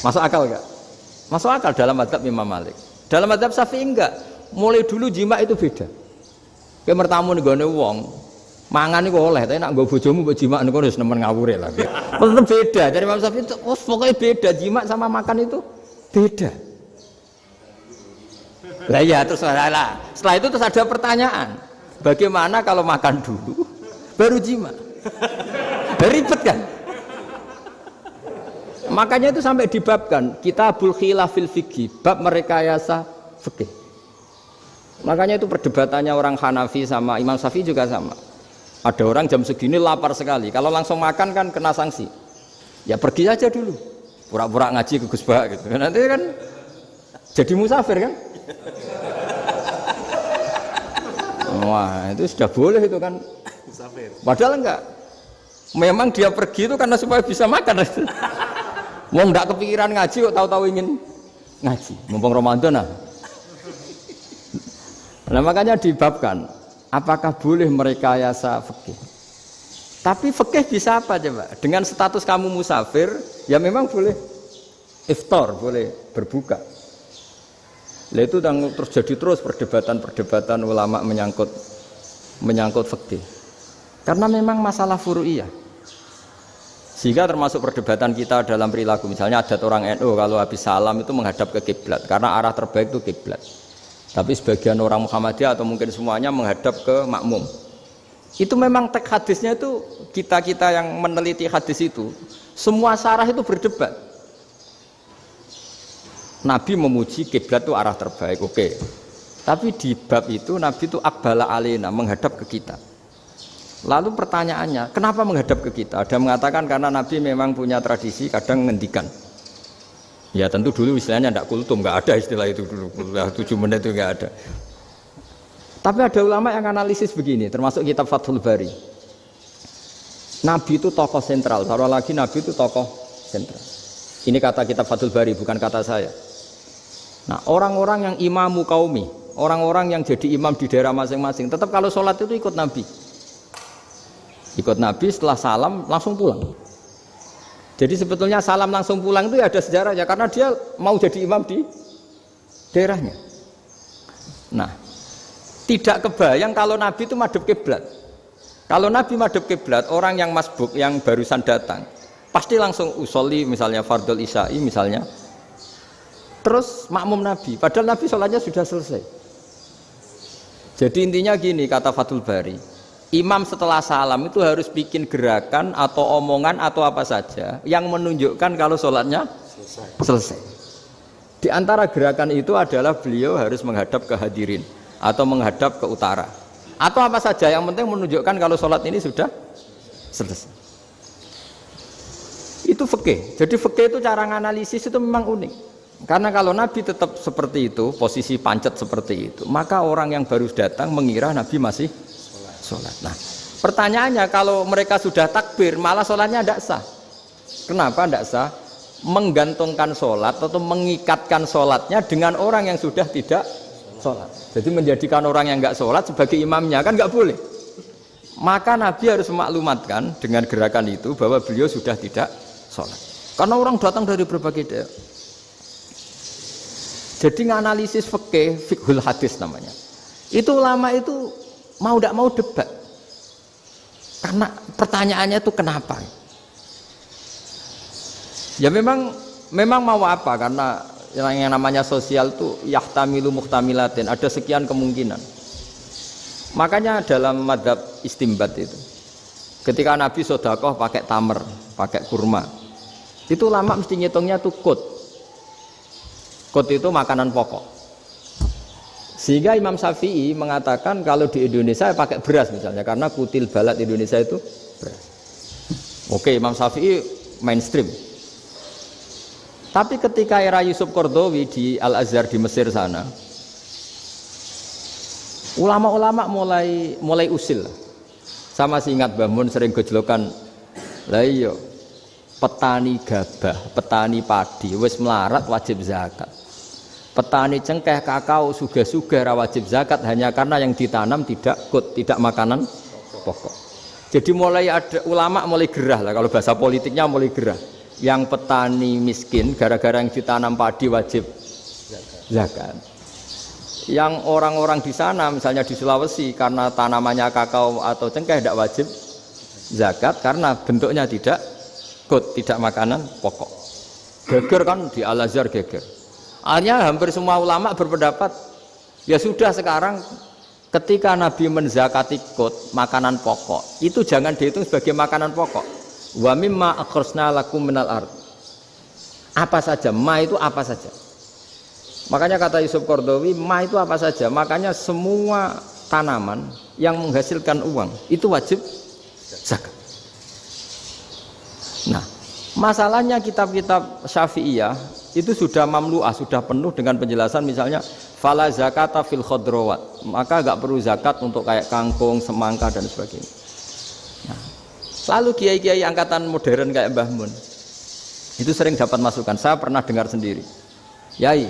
Speaker 1: Masuk akal enggak? Masuk akal dalam mazhab Imam Malik. Dalam mazhab Syafi'i enggak. Mulai dulu jima itu beda. Kayak mertamu nih gone wong, mangan iku oleh, tapi nak nggo bojomu mbok jima niku wis nemen ngawure lah. Tetep beda. Dari Imam Syafi'i itu pokoknya beda, jima sama makan itu beda. Lah ya terus setelah itu terus ada pertanyaan. Bagaimana kalau makan dulu baru jima? Ribet kan? Makanya itu sampai dibabkan Kitabul Khilafil Fiqhi, bab merekayasa fikih. Makanya itu perdebatannya orang Hanafi sama Imam Syafi'i juga sama. Ada orang jam segini lapar sekali, kalau langsung makan kan kena sanksi. Ya pergi aja dulu, pura-pura ngaji ke Gus Bah gitu. Nanti kan jadi musafir kan? Wah itu sudah boleh itu kan? Musafir. Padahal enggak. Memang dia pergi itu karena supaya bisa makan. Mau enggak kepikiran ngaji kok tahu-tahu ingin ngaji. Mumpung Ramadan Nah makanya dibabkan, apakah boleh merekayasa fikih? Tapi fikih bisa apa coba? Dengan status kamu musafir, ya memang boleh iftar, boleh berbuka. Lah itu terus jadi terus perdebatan ulama menyangkut fikih. Karena memang masalah furu'iyah. Sehingga termasuk perdebatan kita dalam perilaku. Misalnya adat orang NU kalau habis salam itu menghadap ke kiblat karena arah terbaik itu kiblat. Tapi sebagian orang Muhammadiyah atau mungkin semuanya menghadap ke makmum. Itu memang teks hadisnya itu kita yang meneliti hadis itu semua syarah itu berdebat. Nabi memuji kiblat itu arah terbaik, oke. Tapi di bab itu Nabi itu aqbala alaina, menghadap ke kita. Lalu pertanyaannya, kenapa menghadap ke kita? Ada mengatakan karena Nabi memang punya tradisi kadang ngendikan. Ya tentu dulu istilahnya tidak kultum, nggak ada istilah itu dulu. 7 menit itu nggak ada. Tapi ada ulama yang analisis begini, termasuk kitab Fathul Bari. Nabi itu tokoh sentral, taruh lagi Nabi itu tokoh sentral. Ini kata kitab Fathul Bari, bukan kata saya. Nah orang-orang yang imamu qaumi, orang-orang yang jadi imam di daerah masing-masing, tetap kalau sholat itu ikut Nabi. Ikut Nabi setelah salam langsung pulang. Jadi sebetulnya salam langsung pulang itu ya ada sejarahnya karena dia mau jadi imam di daerahnya. Nah, tidak kebayang kalau Nabi itu madhep kiblat. Kalau Nabi madhep kiblat, orang yang masbuk yang barusan datang pasti langsung usolli misalnya fardhul isya'i misalnya. Terus makmum Nabi, padahal Nabi sholatnya sudah selesai. Jadi intinya gini kata Fathul Bari, imam setelah salam itu harus bikin gerakan atau omongan atau apa saja yang menunjukkan kalau sholatnya selesai. Di antara gerakan itu adalah beliau harus menghadap ke hadirin atau menghadap ke utara atau apa saja yang penting menunjukkan kalau sholat ini sudah selesai. Itu fikih. Jadi fikih itu cara menganalisis itu memang unik. Karena kalau Nabi tetap seperti itu, posisi pancet seperti itu, maka orang yang baru datang mengira Nabi masih sholat. Nah, pertanyaannya kalau mereka sudah takbir, malah sholatnya tidak sah. Kenapa tidak sah? Menggantungkan sholat atau mengikatkan sholatnya dengan orang yang sudah tidak sholat. Jadi menjadikan orang yang nggak sholat sebagai imamnya kan nggak boleh. Maka Nabi harus memaklumatkan dengan gerakan itu bahwa beliau sudah tidak sholat. Karena orang datang dari berbagai daerah. Jadi nganalisis fikih, fiqhul hadis namanya. Itu ulama itu mau tidak mau debat. Karena pertanyaannya itu kenapa? Ya memang mau apa? Karena yang namanya sosial itu yahtamilu muhtamilatin, ada sekian kemungkinan. Makanya dalam madzhab istimbat itu, ketika Nabi sedekah pakai tamer, pakai kurma, itu ulama mesti ngitungnya tuh kut. Kut itu makanan pokok. Sehingga Imam Syafi'i mengatakan kalau di Indonesia pakai beras misalnya, karena kutil balat Indonesia itu beras. Oke, Imam Syafi'i mainstream. Tapi ketika era Yusuf Qaradawi di Al-Azhar di Mesir sana, ulama-ulama mulai usil. Sama sih ingat Mbah Mun sering gejlokan, lah iya petani gabah, petani padi wis melarat wajib zakat. Petani cengkeh, kakao, suga-suga ra wajib zakat hanya karena yang ditanam tidak makanan pokok. Jadi mulai ada ulama mulai gerah lah, kalau bahasa politiknya mulai gerah. Yang petani miskin gara-gara yang ditanam padi wajib zakat. Yang orang-orang di sana misalnya di Sulawesi karena tanamannya kakao atau cengkeh tidak wajib zakat karena bentuknya tidak makanan pokok. Geger kan di Al-Azhar geger. Akhirnya hampir semua ulama berpendapat ya sudah sekarang ketika Nabi menzakati makanan pokok itu jangan dihitung sebagai makanan pokok. Wa mimma akhrajna lakum minal ard. Apa saja, ma itu apa saja. Makanya kata Yusuf Qaradawi, ma itu apa saja. Makanya semua tanaman yang menghasilkan uang itu wajib zakat. Nah, masalahnya kitab-kitab Syafi'iyah itu sudah mamlu'ah, sudah penuh dengan penjelasan misalnya fala zakata fil khadrawat, maka enggak perlu zakat untuk kayak kangkung, semangka dan sebagainya. Nah, lalu kiai-kiai angkatan modern kayak Mbah Mun itu sering dapat masukan. Saya pernah dengar sendiri, Yai,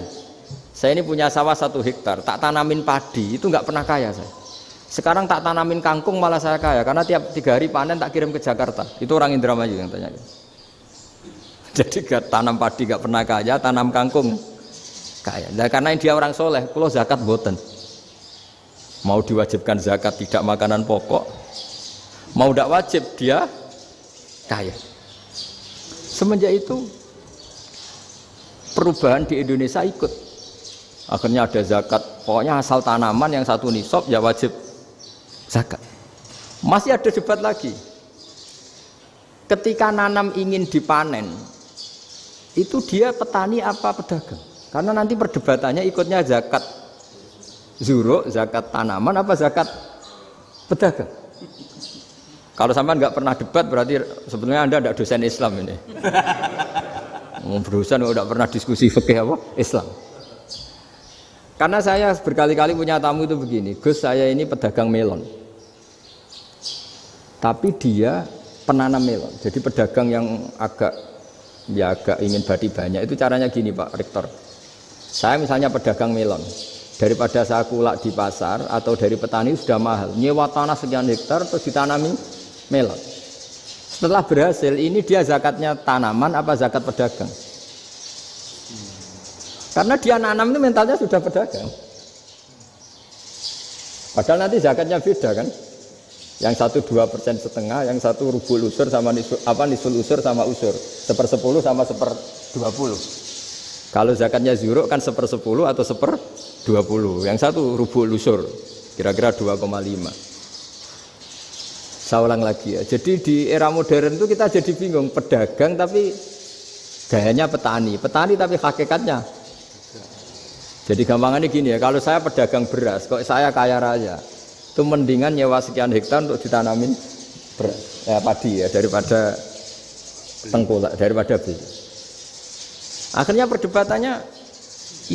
Speaker 1: Saya ini punya sawah 1 hektar, tak tanamin padi, itu nggak pernah kaya saya. Sekarang tak tanamin kangkung malah saya kaya, karena tiap 3 hari panen tak kirim ke Jakarta. Itu orang Indramayu yang tanya. Jadi tanam padi nggak pernah kaya, tanam kangkung kaya. Nah, karena dia orang soleh, kalau zakat boten. Mau diwajibkan zakat tidak makanan pokok, mau tidak wajib dia kaya. Semenjak itu perubahan di Indonesia ikut. Akhirnya ada zakat, pokoknya asal tanaman yang 1 nisab ya wajib zakat. Masih ada debat lagi. Ketika nanam ingin dipanen, itu dia petani apa pedagang? Karena nanti perdebatannya ikutnya zakat zuruk, zakat tanaman apa zakat pedagang. Kalau sampai nggak pernah debat berarti sebetulnya Anda tidak dosen Islam ini. Dosen nggak pernah diskusi fikih apa Islam. Karena saya berkali-kali punya tamu itu begini, Gus saya ini pedagang melon, tapi dia penanam melon, jadi pedagang yang agak ingin badi banyak. Itu caranya gini Pak Rektor, saya misalnya pedagang melon, daripada saya kulak di pasar atau dari petani sudah mahal, nyewa tanah sekian hektar terus ditanami melon. Setelah berhasil ini dia zakatnya tanaman apa zakat pedagang? Karena dia nanam itu mentalnya sudah pedagang. Padahal nanti zakatnya beda kan. Yang 1 2,5%, yang 1 rubul usur sama nisul usur sama usur. 1/10 sama 1/20. Kalau zakatnya zuruk kan 1/10 atau 1/20. Yang 1 rubul usur, kira-kira 2,5. Saya ulang lagi ya. Jadi di era modern itu kita jadi bingung, pedagang tapi gayanya petani, petani tapi hakikatnya. Jadi gampangannya gini ya, kalau saya pedagang beras, kok saya kaya raya, itu mendingan nyewa sekian hektar untuk ditanamin beras, padi ya, daripada tengkulak, daripada beli. Akhirnya perdebatannya,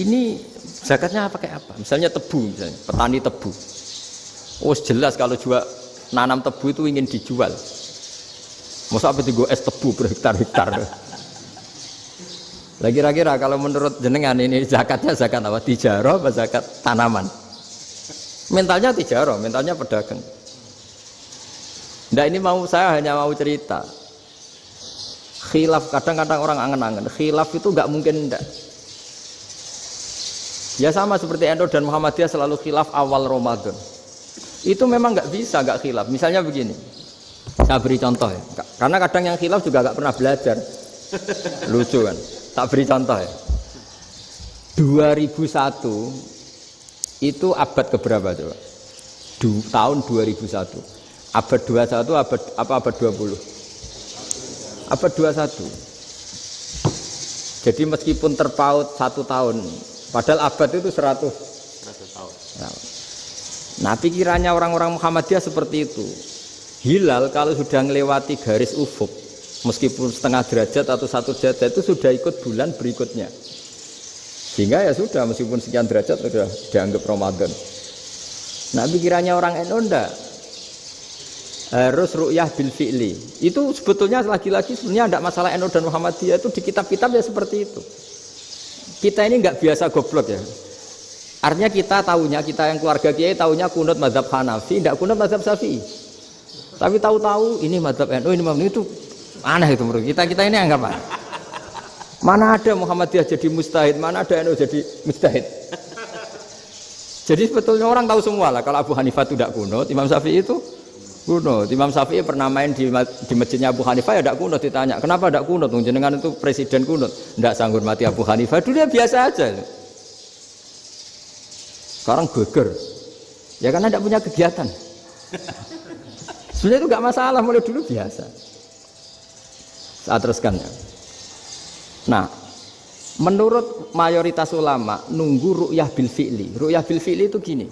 Speaker 1: ini zakatnya pakai apa? Misalnya tebu, misalnya petani tebu. Oh jelas kalau nanam tebu itu ingin dijual. Masa apa itu es tebu berhektar-hektar? Lah kira-kira kalau menurut jenengan ini zakatnya zakat apa? Tijarah apa zakat tanaman? Mentalnya tijarah, mentalnya pedagang. Nah ini saya hanya mau cerita. Khilaf, kadang-kadang orang angen-angen. Khilaf itu nggak mungkin enggak. Ya sama seperti NU dan Muhammadiyah selalu khilaf awal Ramadan. Itu memang nggak bisa nggak khilaf. Misalnya begini, saya beri contoh ya. Karena kadang yang khilaf juga nggak pernah belajar. Lucu kan? Tak beri contoh ya. 2001 itu abad keberapa coba? Tahun 2001. Abad 21 abad 20? Abad 21. Jadi meskipun terpaut 1 tahun, padahal abad itu 100 tahun. Nah, pikirannya orang-orang Muhammadiyah seperti itu. Hilal kalau sudah melewati garis ufuk, meskipun setengah derajat atau 1 derajat itu sudah ikut bulan berikutnya. Sehingga ya sudah, meskipun sekian derajat sudah dianggap Ramadan. Nah, pikirannya orang NU enggak. Harus ru'yah bil fi'li. Itu sebetulnya lagi-lagi sebenarnya enggak masalah NU dan Muhammadiyah, itu di kitab-kitab ya seperti itu. Kita ini enggak biasa goblok ya. Artinya kita yang keluarga kiai tahunya kunut mazhab Hanafi, enggak kunut mazhab Syafi'i. Tapi tahu-tahu ini mazhab NU, ini mazhab itu aneh itu menurut kita ini anggap apa? Mana ada Muhammadiyah jadi mustahid, mana ada NU jadi mustahid. Jadi sebetulnya orang tahu semua lah kalau Abu Hanifah itu tidak kunut, Imam Syafi'i itu kunut. Imam Syafi'i pernah main di masjidnya Abu Hanifah ya tidak kunut, ditanya kenapa tidak kunut? Jenengan itu presiden kunut, tidak sanggup mati Abu Hanifah, dulu dia biasa aja. Sekarang geger, ya karena tidak punya kegiatan. Sebenarnya itu nggak masalah, mulai dulu biasa. Saya teruskan ya. Nah, menurut mayoritas ulama nunggu ru'yah bil fi'li. Ru'yah bil fi'li itu gini.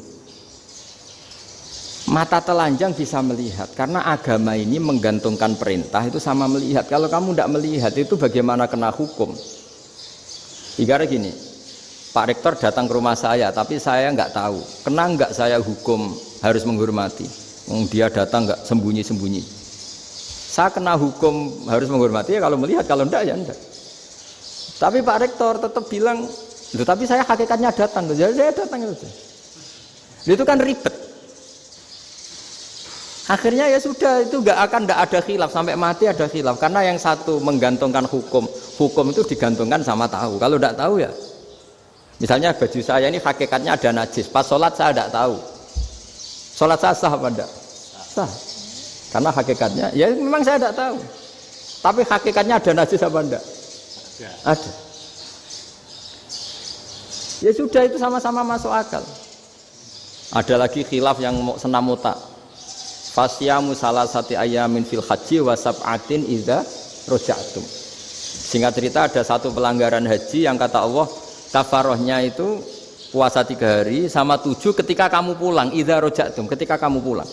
Speaker 1: Mata telanjang bisa melihat karena agama ini menggantungkan perintah itu sama melihat. Kalau kamu tidak melihat itu bagaimana kena hukum? Ibarat gini, Pak Rektor datang ke rumah saya tapi saya nggak tahu. Kena nggak saya hukum harus menghormati? Dia datang nggak sembunyi-sembunyi. Saya kena hukum harus menghormati ya kalau melihat, kalau enggak ya enggak. Tapi Pak Rektor tetap bilang Loh, tapi saya hakikatnya datang, jadi saya datang saja. Itu kan ribet. Akhirnya ya sudah, itu nggak ada khilaf sampai mati ada khilaf karena yang satu menggantungkan hukum itu digantungkan sama tahu. Kalau tidak tahu ya, misalnya baju saya ini hakikatnya ada najis, pas sholat saya tidak tahu, sholat saya sah apa enggak? Sah, karena hakikatnya ya memang saya tidak tahu, tapi hakikatnya ada najis apa enggak? Ada. Ya sudah, itu sama-sama masuk akal. Ada lagi khilaf yang senam otak. Fasyamu salasati ayamin fil haji wa sab'atin idza raja'tum. Singkat cerita ada satu pelanggaran haji yang kata Allah kafarohnya itu puasa 3 hari sama 7 ketika kamu pulang, idza raja'tum, ketika kamu pulang.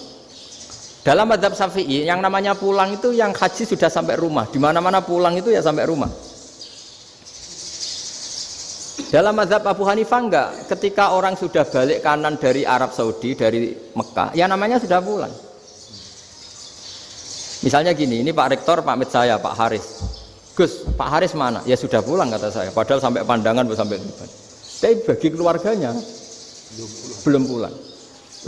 Speaker 1: Dalam mazhab Syafi'i yang namanya pulang itu yang haji sudah sampai rumah. Di mana-mana pulang itu ya sampai rumah. Dalam mazhab Abu Hanifah enggak, ketika orang sudah balik kanan dari Arab Saudi, dari Mekah, ya namanya sudah pulang. Misalnya gini, ini Pak Rektor pamit saya, Pak Haris. Gus, Pak Haris mana? Ya sudah pulang kata saya, padahal sampai pandangan sampai depan. Tapi bagi keluarganya belum pulang.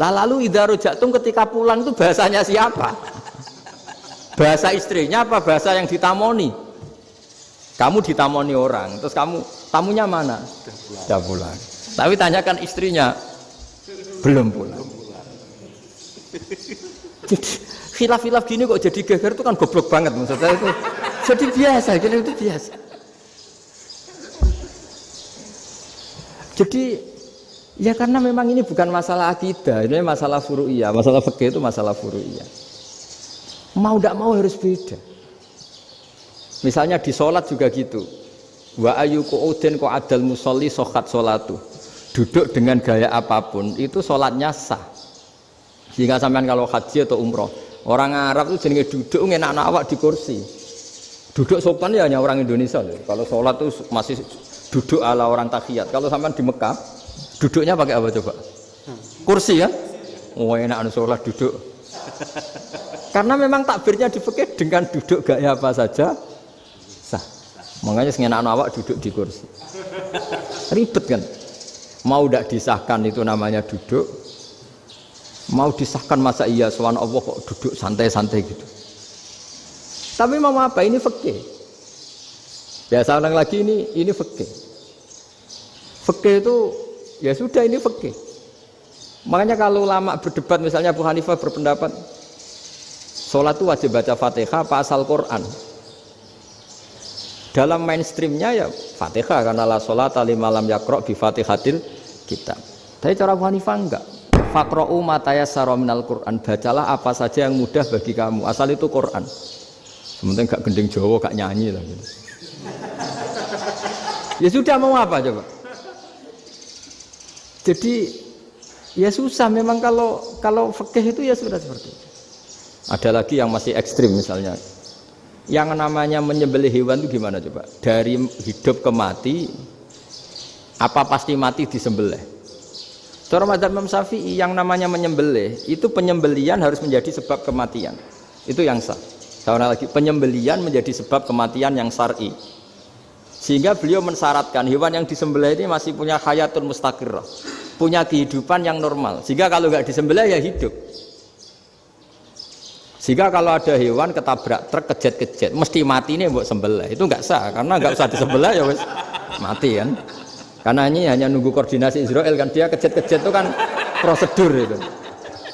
Speaker 1: Lalu idza raja'tum ketika pulang itu bahasanya siapa? Bahasa istrinya apa bahasa yang ditamoni? Kamu ditamoni orang, terus kamu tamunya mana? Sudah pulang. Tapi tanyakan istrinya, belum pulang. Khilaf-khilaf gini kok jadi geger itu kan goblok banget maksudnya itu. Jadi biasa, gini itu biasa. Jadi ya karena memang ini bukan masalah akidah, ini masalah furu'iyah. Masalah fikih itu masalah furu'iyah. Mau tidak mau harus beda. Misalnya di sholat juga gitu. Wa ayyuku udin ko adal musolli sokat sholatu. Duduk dengan gaya apapun itu sholatnya sah. Sehingga sampean kalau haji atau umroh, orang Arab itu jenenge duduk ngenak awak di kursi. Duduk sopan ya hanya orang Indonesia. Kalau sholat itu masih duduk ala orang tahiyat. Kalau sampean di Mekah, duduknya pakai apa coba? Kursi ya? Oh enak sholat duduk. Karena memang takbirnya di fikih dengan duduk gaya apa saja sah. Makanya sengenak awak duduk di kursi. Ribet kan? Mau tidak disahkan itu namanya duduk. Mau disahkan masa iya sowan Allah kok duduk santai-santai gitu. Tapi mau apa? Ini fikih. Biasa ulang lagi ini fikih. Fikih itu ya sudah ini fikih. Makanya kalau ulama berdebat misalnya Abu Hanifah berpendapat sholat itu wajib baca Fatihah apa asal Quran. Dalam mainstreamnya ya Fatihah karena la sholata liman lam yaqra bi Fatihatil kitab. Tapi cara Abu Hanifah enggak. Faqra'u ma tayassara minal Qur'an, bacalah apa saja yang mudah bagi kamu, asal itu Quran. Sementing gak gending Jawa, gak nyanyi lah gitu. Ya sudah mau apa coba? Jadi ya susah memang kalau fikih itu ya sudah seperti itu. Ada lagi yang masih ekstrim misalnya. Yang namanya menyembelih hewan itu gimana coba? Dari hidup ke mati, apa pasti mati disembelih? Cara mazhab Imam Syafi'i yang namanya menyembelih itu penyembelian harus menjadi sebab kematian. Itu yang sah. Seorang lagi penyembelian menjadi sebab kematian yang syar'i. Sehingga beliau mensyaratkan hewan yang disembelih ini masih punya hayatun mustaqirrah, punya kehidupan yang normal. Sehingga kalau nggak disembelih ya hidup. Sehingga kalau ada hewan ketabrak truk kejet-kejet, mesti mati nih buat sembelih. Itu nggak sah karena nggak usah disembelih ya wes mati kan. Karena ini hanya nunggu koordinasi Israel kan, dia kejet-kejet itu kan prosedur itu.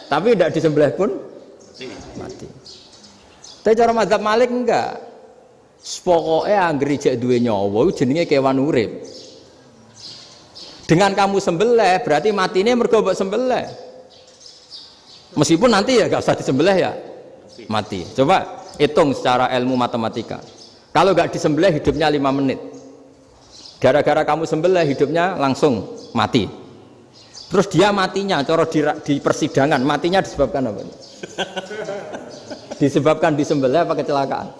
Speaker 1: Tapi tidak disembelih pun mati. Tapi cara mazhab Malik enggak. Pokoknya anggere jek duwe nyawa jenenge kewan urip. Dengan kamu sembelih berarti matine mergo mbok sembelih. Meskipun nanti ya enggak usah disembelih ya mati. Coba hitung secara ilmu matematika. Kalau enggak disembelih hidupnya 5 menit. Gara-gara kamu sembelih hidupnya langsung mati. Terus dia matinya, cara di persidangan matinya disebabkan apa? Disebabkan disembelih apa kecelakaan?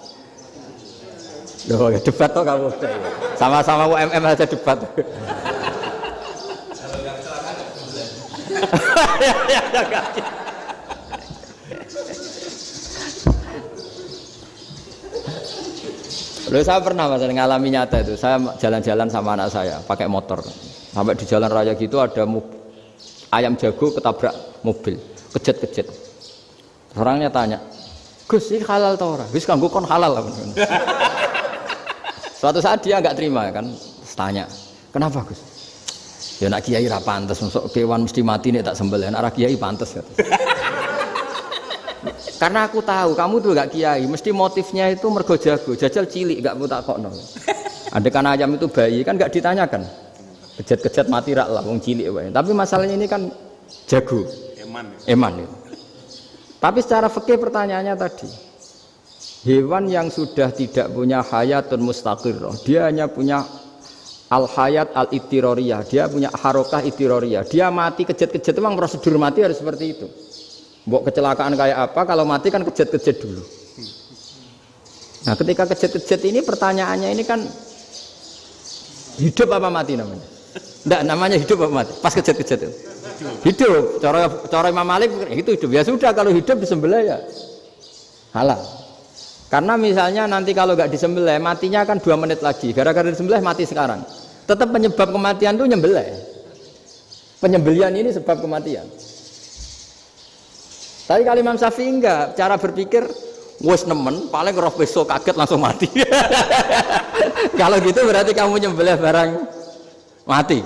Speaker 1: Loh, debat toh kamu. Sama-sama UMM aja debat. Loh, saya pernah Mas ngalami nyata itu. Saya jalan-jalan sama anak saya pakai motor. Sampai di jalan raya gitu ada ayam jago ketabrak mobil, kejet-kejet. Orangnya tanya, "Gus, ini halal tau ora?" "Wis kanggo kon halal." Suatu saat dia enggak terima kan, tanya, "Kenapa, Gus?" "Ya nak kiai ra pantes, mosok kewan mesti mati nek tak sembelih, nek ra kiai pantes." Kata. Karena aku tahu kamu tuh gak kiai, mesti motifnya itu mergo jago, jajal cilik gak mau tak kokno. Andekan ayam itu bayi kan gak ditanyakan. Kejet-kejet mati rak lah wong cilik wae. Tapi masalahnya ini kan jago. Eman. Tapi secara fikih pertanyaannya tadi. Hewan yang sudah tidak punya hayatun mustaqirrah, dia hanya punya al-hayat al-ittiroriyah, dia punya harokah ittiroriyah. Dia mati kejet-kejet memang prosedur mati harus seperti itu. Mbok kecelakaan kayak apa, kalau mati kan kejet-kejet dulu. Nah ketika kejet-kejet ini pertanyaannya ini kan hidup apa mati namanya? Enggak, namanya hidup apa mati? Pas kejet-kejet itu hidup. Cara Imam Malik itu hidup. Ya sudah, kalau hidup disembelih ya halal. Karena misalnya nanti kalau nggak disembelih matinya kan 2 menit lagi. Gara-gara disembelih mati sekarang. Tetap penyebab kematian itu nyembelih. Penyembelian ini sebab kematian. Tapi kalau Imam Syafi'i enggak, cara berpikir wes nemen, paling roh besok kaget langsung mati. Kalau gitu berarti kamu nyembelih barang mati.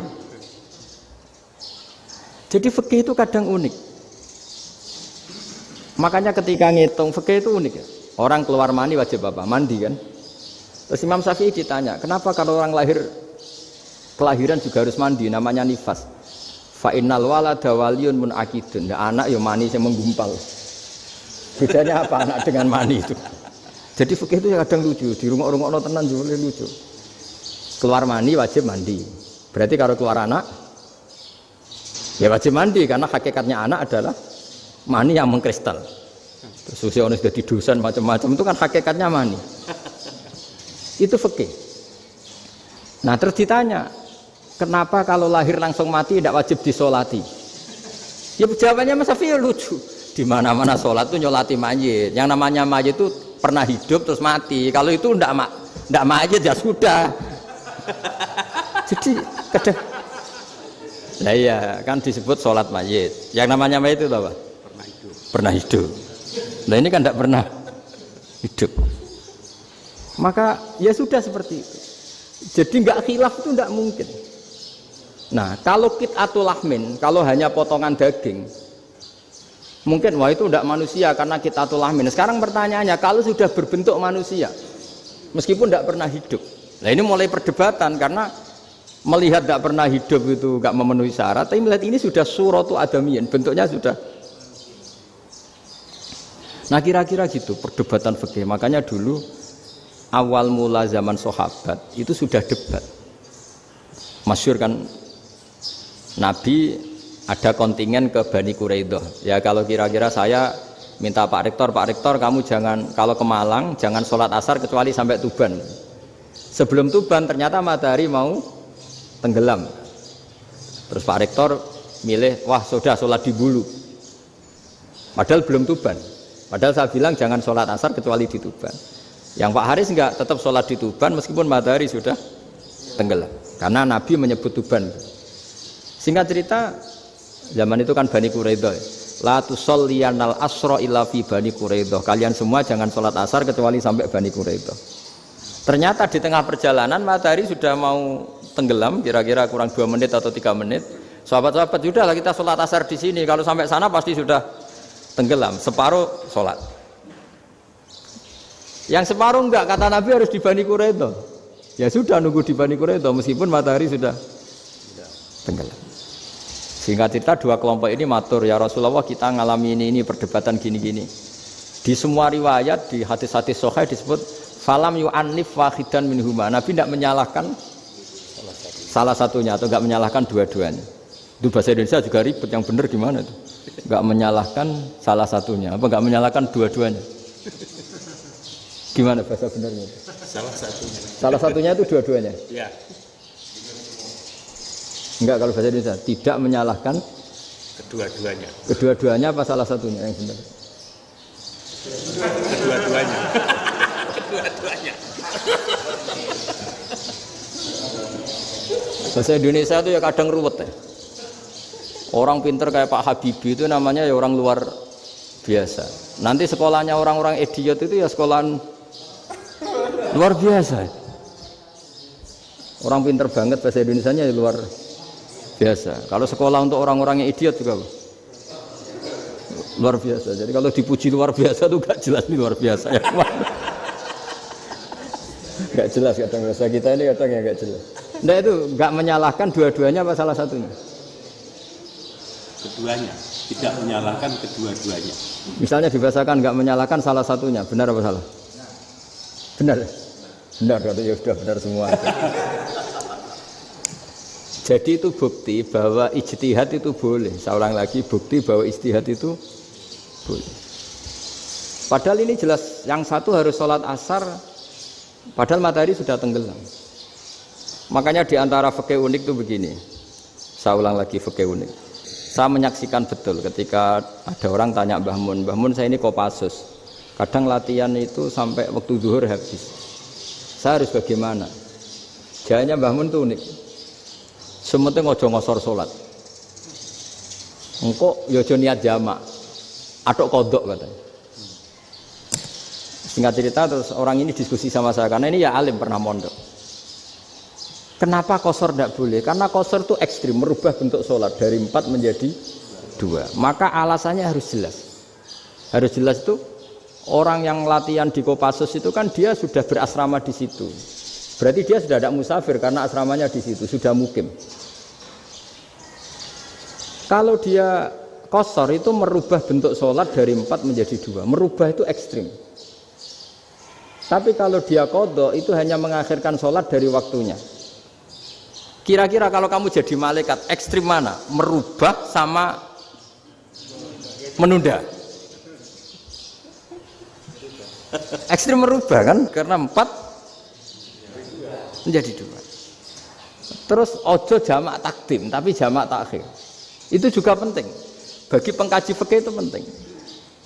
Speaker 1: Jadi fikih itu kadang unik. Makanya ketika ngitung fikih itu unik ya. Orang keluar mani wajib apa? Mandi kan. Terus Imam Syafi'i ditanya, kenapa kalau orang kelahiran juga harus mandi? Namanya nifas. Fa innal walada waliyun munakidun. Ya, anak ya mani yang menggumpal. Bedanya apa anak dengan mani itu? Jadi fikih itu kadang lucu, di rumah-rumah tenan juga lucu. Keluar mani wajib mandi. Berarti kalau keluar anak ya wajib mandi karena hakikatnya anak adalah mani yang mengkristal. Terus usia sudah didosan macam-macam itu kan hakikatnya mani. Itu fikih. Nah terus ditanya, kenapa kalau lahir langsung mati tidak wajib disolati? Ya jawabannya Mas Syafi'i lucu. Di mana-mana sholat itu nyolati mayit. Yang namanya mayit itu pernah hidup terus mati. Kalau itu ndak mayit ya sudah. Jadi kadang, nah iya kan disebut sholat mayit. Yang namanya mayit itu apa? Pernah hidup. Nah ini kan ndak pernah hidup. Maka ya sudah seperti itu. Jadi nggak khilaf itu ndak mungkin. Nah kalau qit'atul lahmin, kalau hanya potongan daging, mungkin wah itu tidak manusia karena qit'atul lahmin. Sekarang pertanyaannya, kalau sudah berbentuk manusia meskipun tidak pernah hidup, nah ini mulai perdebatan karena melihat tidak pernah hidup itu nggak memenuhi syarat, tapi melihat ini sudah suratu adamiyin, bentuknya sudah. Nah kira-kira gitu perdebatan fikih. Makanya dulu awal mula zaman sahabat itu sudah debat. Masyhur kan Nabi ada kontingen ke Bani Quraidah. Ya kalau kira-kira saya minta Pak Rektor kamu jangan, kalau ke Malang jangan sholat asar kecuali sampai Tuban. Sebelum Tuban ternyata matahari mau tenggelam. Terus Pak Rektor milih, wah sudah sholat di Bulu. Padahal belum Tuban. Padahal saya bilang jangan sholat asar kecuali di Tuban. Yang Pak Haris enggak, tetap sholat di Tuban meskipun matahari sudah tenggelam. Karena Nabi menyebut Tuban. Singkat cerita, zaman itu kan Bani Quraidah. La tusolliyanal asra illa fi Bani Quraidah. Kalian semua jangan sholat asar kecuali sampai Bani Quraidah. Ternyata di tengah perjalanan matahari sudah mau tenggelam, kira-kira kurang 2 menit atau 3 menit. Sahabat-sahabat, sudahlah kita sholat asar di sini. Kalau sampai sana pasti sudah tenggelam. Separuh sholat. Yang separuh enggak, kata Nabi harus di Bani Quraidah. Ya sudah nunggu di Bani Quraidah meskipun matahari sudah tenggelam. Singkat cerita dua kelompok ini matur, ya Rasulullah kita ngalami ini perdebatan gini-gini. Di semua riwayat di hadis-hadis sahih disebut falam yu'annif wahidan minhuma. Nabi tidak menyalahkan salah satunya atau enggak menyalahkan dua-duanya. Itu bahasa Indonesia juga ribet, yang benar gimana itu? Enggak menyalahkan salah satunya, apa enggak menyalahkan dua-duanya? Gimana bahasa benernya?
Speaker 3: Salah satunya.
Speaker 1: Salah satunya itu dua-duanya?
Speaker 3: Ya.
Speaker 1: Enggak, kalau bahasa Indonesia tidak menyalahkan
Speaker 3: Kedua-duanya.
Speaker 1: Kedua-duanya apa salah satunya yang benar?
Speaker 3: Kedua-duanya. Kedua-duanya.
Speaker 1: Bahasa Indonesia itu ya kadang ruwet ya. Orang pinter kayak Pak Habibie itu namanya ya orang luar biasa. Nanti sekolahnya orang-orang idiot itu ya sekolahan luar biasa. Orang pinter banget bahasa Indonesianya ya luar biasa. Kalau sekolah untuk orang-orang yang idiot juga luar biasa. Jadi kalau dipuji luar biasa itu gak jelas ini luar biasa ya. Gak jelas kadang bahasa kita ini kadang ya gak jelas. Nah itu gak menyalahkan dua-duanya apa salah satunya?
Speaker 3: Keduanya, tidak menyalahkan kedua-duanya.
Speaker 1: Misalnya dibahasakan nggak menyalahkan salah satunya, benar apa salah? Benar, benar. Kalau ya sudah benar semua. Jadi itu bukti bahwa ijtihad itu boleh. Saya ulang lagi, bukti bahwa ijtihad itu boleh. Padahal ini jelas, yang satu harus sholat asar, padahal matahari sudah tenggelam. Makanya di antara fikih unik itu begini. Saya ulang lagi fikih unik. Saya menyaksikan betul ketika ada orang tanya Mbah Mun saya ini Kopassus. Kadang latihan itu sampai waktu zuhur habis. Saya harus bagaimana? Jawabannya Mbah Mun itu unik. Sementing ojo ngosor sholat. Engkau yojo niat jamak. Atok kodok katanya. Singkat cerita terus orang ini diskusi sama saya karena ini ya alim pernah mondok. Kenapa kosor tidak boleh? Karena kosor itu ekstrim, merubah bentuk sholat dari 4 menjadi 2. Maka alasannya harus jelas. Harus jelas itu orang yang latihan di Kopassus itu kan dia sudah berasrama di situ. Berarti dia sudah tidak musafir karena asramanya di situ, sudah mukim. Kalau dia kosor itu merubah bentuk sholat dari 4 menjadi 2. Merubah itu ekstrim. Tapi kalau dia qadha itu hanya mengakhirkan sholat dari waktunya. Kira-kira kalau kamu jadi malaikat, ekstrim mana? Merubah sama menunda? Ekstrim merubah kan? Karena 4 menjadi 2. Terus ojo jamak takdim, tapi jamak takhir. Itu juga penting. Bagi pengkaji fikih itu penting.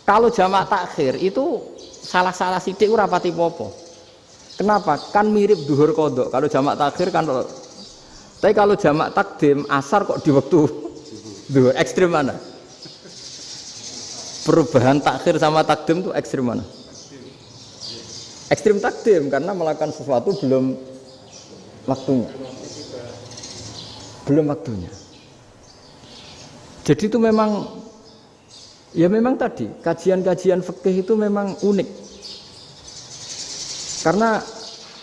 Speaker 1: Kalau jamak takhir itu salah-salah sidik ora pati popo. Kenapa? Kan mirip duhur qadha. Kalau jamak takhir kan. Tapi kalau jamak takdim asar kok di waktu duhur, ekstrim mana? Perubahan takhir sama takdim itu ekstrim mana? Ekstrim takdim karena melakukan sesuatu belum waktunya. Belum waktunya. Jadi itu memang ya memang tadi kajian-kajian fikih itu memang unik. Karena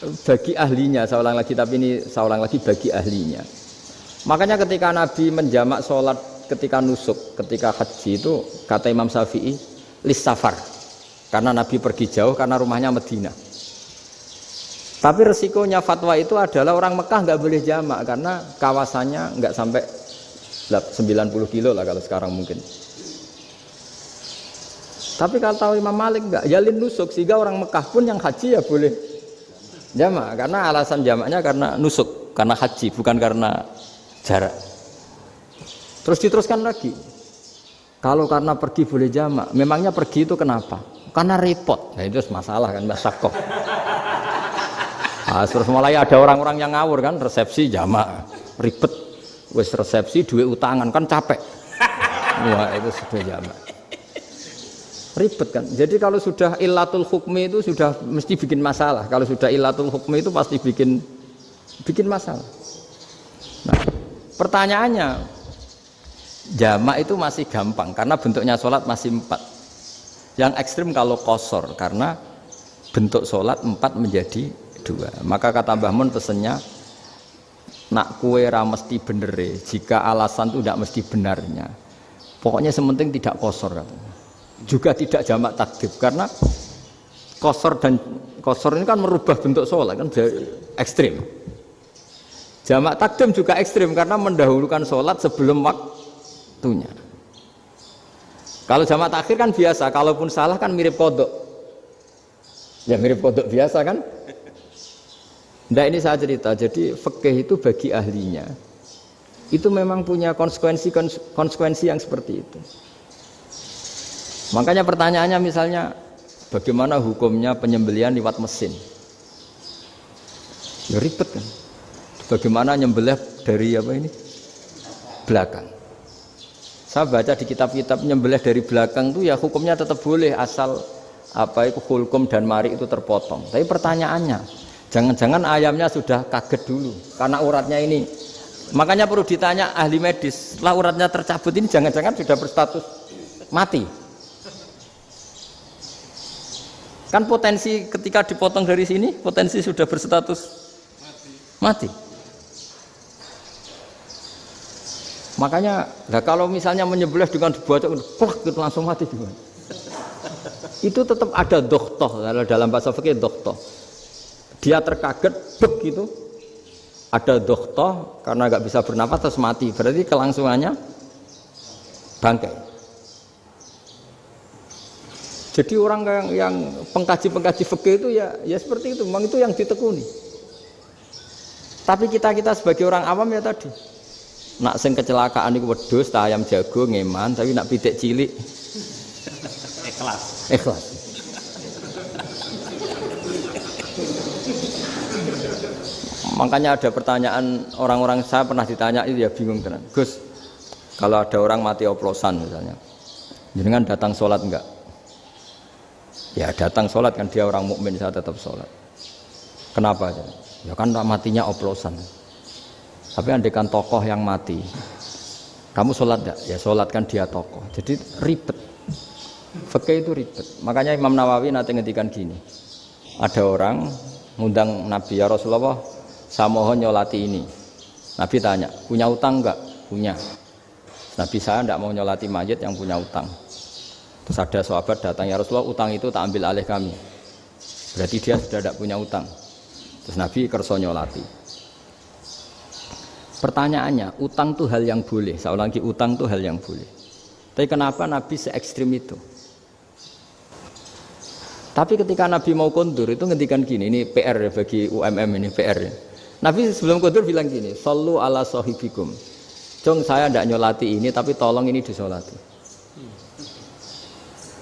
Speaker 1: bagi ahlinya, saya ulang lagi, tapi ini saya ulang lagi bagi ahlinya. Makanya ketika Nabi menjamak sholat ketika nusuk, ketika haji itu kata Imam Syafi'i lis safar, karena Nabi pergi jauh karena rumahnya Madinah. Tapi resikonya fatwa itu adalah orang Mekah nggak boleh jamak karena kawasannya nggak sampai 90 kilo lah kalau sekarang mungkin. Tapi kalau tahu Imam Malik nggak, jalin nusuk sehingga orang Mekah pun yang haji ya boleh jamak karena alasan jamaknya karena nusuk, karena haji bukan karena jarak. Terus diteruskan lagi. Kalau karena pergi boleh jamak, memangnya pergi itu kenapa? Karena repot. Nah itu masalah kan masakoh. Nah, terus mulai ada orang-orang yang ngawur kan, resepsi jamak, ribet. Wes resepsi duit utangan kan capek. Wah itu sudah jamak. Ribet kan. Jadi kalau sudah illatul hukmi itu sudah mesti bikin masalah. Kalau sudah illatul hukmi itu pasti bikin masalah. Nah, pertanyaannya, jamak itu masih gampang karena bentuknya sholat masih 4. Yang ekstrim kalau qasar karena bentuk sholat 4 menjadi 2. Maka kata Mbah Mun pesennya, nak kue ra mesti benere, jika alasan itu tidak mesti benarnya. Pokoknya sementing tidak qasar katanya. Juga tidak jamak takdim karena qasar ini kan merubah bentuk sholat kan ekstrim. Jamak takdim juga ekstrim karena mendahulukan sholat sebelum waktunya. Kalau jamak takhir kan biasa, kalaupun salah kan mirip kodok. Ya mirip kodok biasa kan. Nah ini saya cerita, jadi fikih itu bagi ahlinya itu memang punya konsekuensi yang seperti itu. Makanya pertanyaannya misalnya bagaimana hukumnya penyembelihan lewat mesin? Ya ribet kan. Bagaimana nyembelih dari apa ini? Belakang. Saya baca di kitab-kitab nyembelih dari belakang itu ya hukumnya tetap boleh asal apa itu hulkum dan mari itu terpotong. Tapi pertanyaannya, jangan-jangan ayamnya sudah kaget dulu karena uratnya ini. Makanya perlu ditanya ahli medis, setelah uratnya tercabut ini jangan-jangan sudah berstatus mati. Kan potensi ketika dipotong dari sini, potensi sudah berstatus mati. Makanya, nah kalau misalnya menyembelih dengan dibaca, plak gitu langsung mati gimana? Itu tetap ada dokhtoh, kalau dalam bahasa fikih dokhtoh. Dia terkaget, begitu, ada dokhtoh karena nggak bisa bernafas terus mati. Berarti kelangsungannya bangkai. Jadi orang yang pengkaji fikih itu ya seperti itu, memang itu yang ditekuni. Tapi kita sebagai orang awam ya tadi. Nak sing kecelakaan iku wedhus ta ayam jago ngeman, tapi nak pitik cilik ikhlas. Makanya ada pertanyaan orang-orang, saya pernah ditanya itu ya bingung tenan. Gus, kalau ada orang mati oplosan misalnya, jenengan datang sholat enggak? Ya datang sholat kan, dia orang mukmin, saya tetap sholat. Kenapa? Ya kan matinya oplosan. Tapi andaikan tokoh yang mati, kamu sholat enggak? Ya sholat kan dia tokoh. Jadi ribet. Fikih itu ribet. Makanya Imam Nawawi nanti ngendikan gini. Ada orang ngundang Nabi, ya Rasulullah, saya mohon nyolati ini. Nabi tanya, punya utang enggak? Punya. Nabi, saya enggak mau nyolati mayit yang punya utang. Terus ada sahabat datang, ya Rasulullah, utang itu tak ambil alih kami. Berarti dia sudah tidak punya utang. Terus Nabi kerso nyolati. Pertanyaannya, utang itu hal yang boleh. Saya ulangi, utang itu hal yang boleh. Tapi kenapa Nabi se-ekstrim itu? Tapi ketika Nabi mau kondur itu ngendikan gini, ini PR ya bagi UMM ini PR ya. Nabi sebelum kondur bilang gini, sallu ala sahibikum. Jong saya tidak nyolati ini, tapi tolong ini disolati.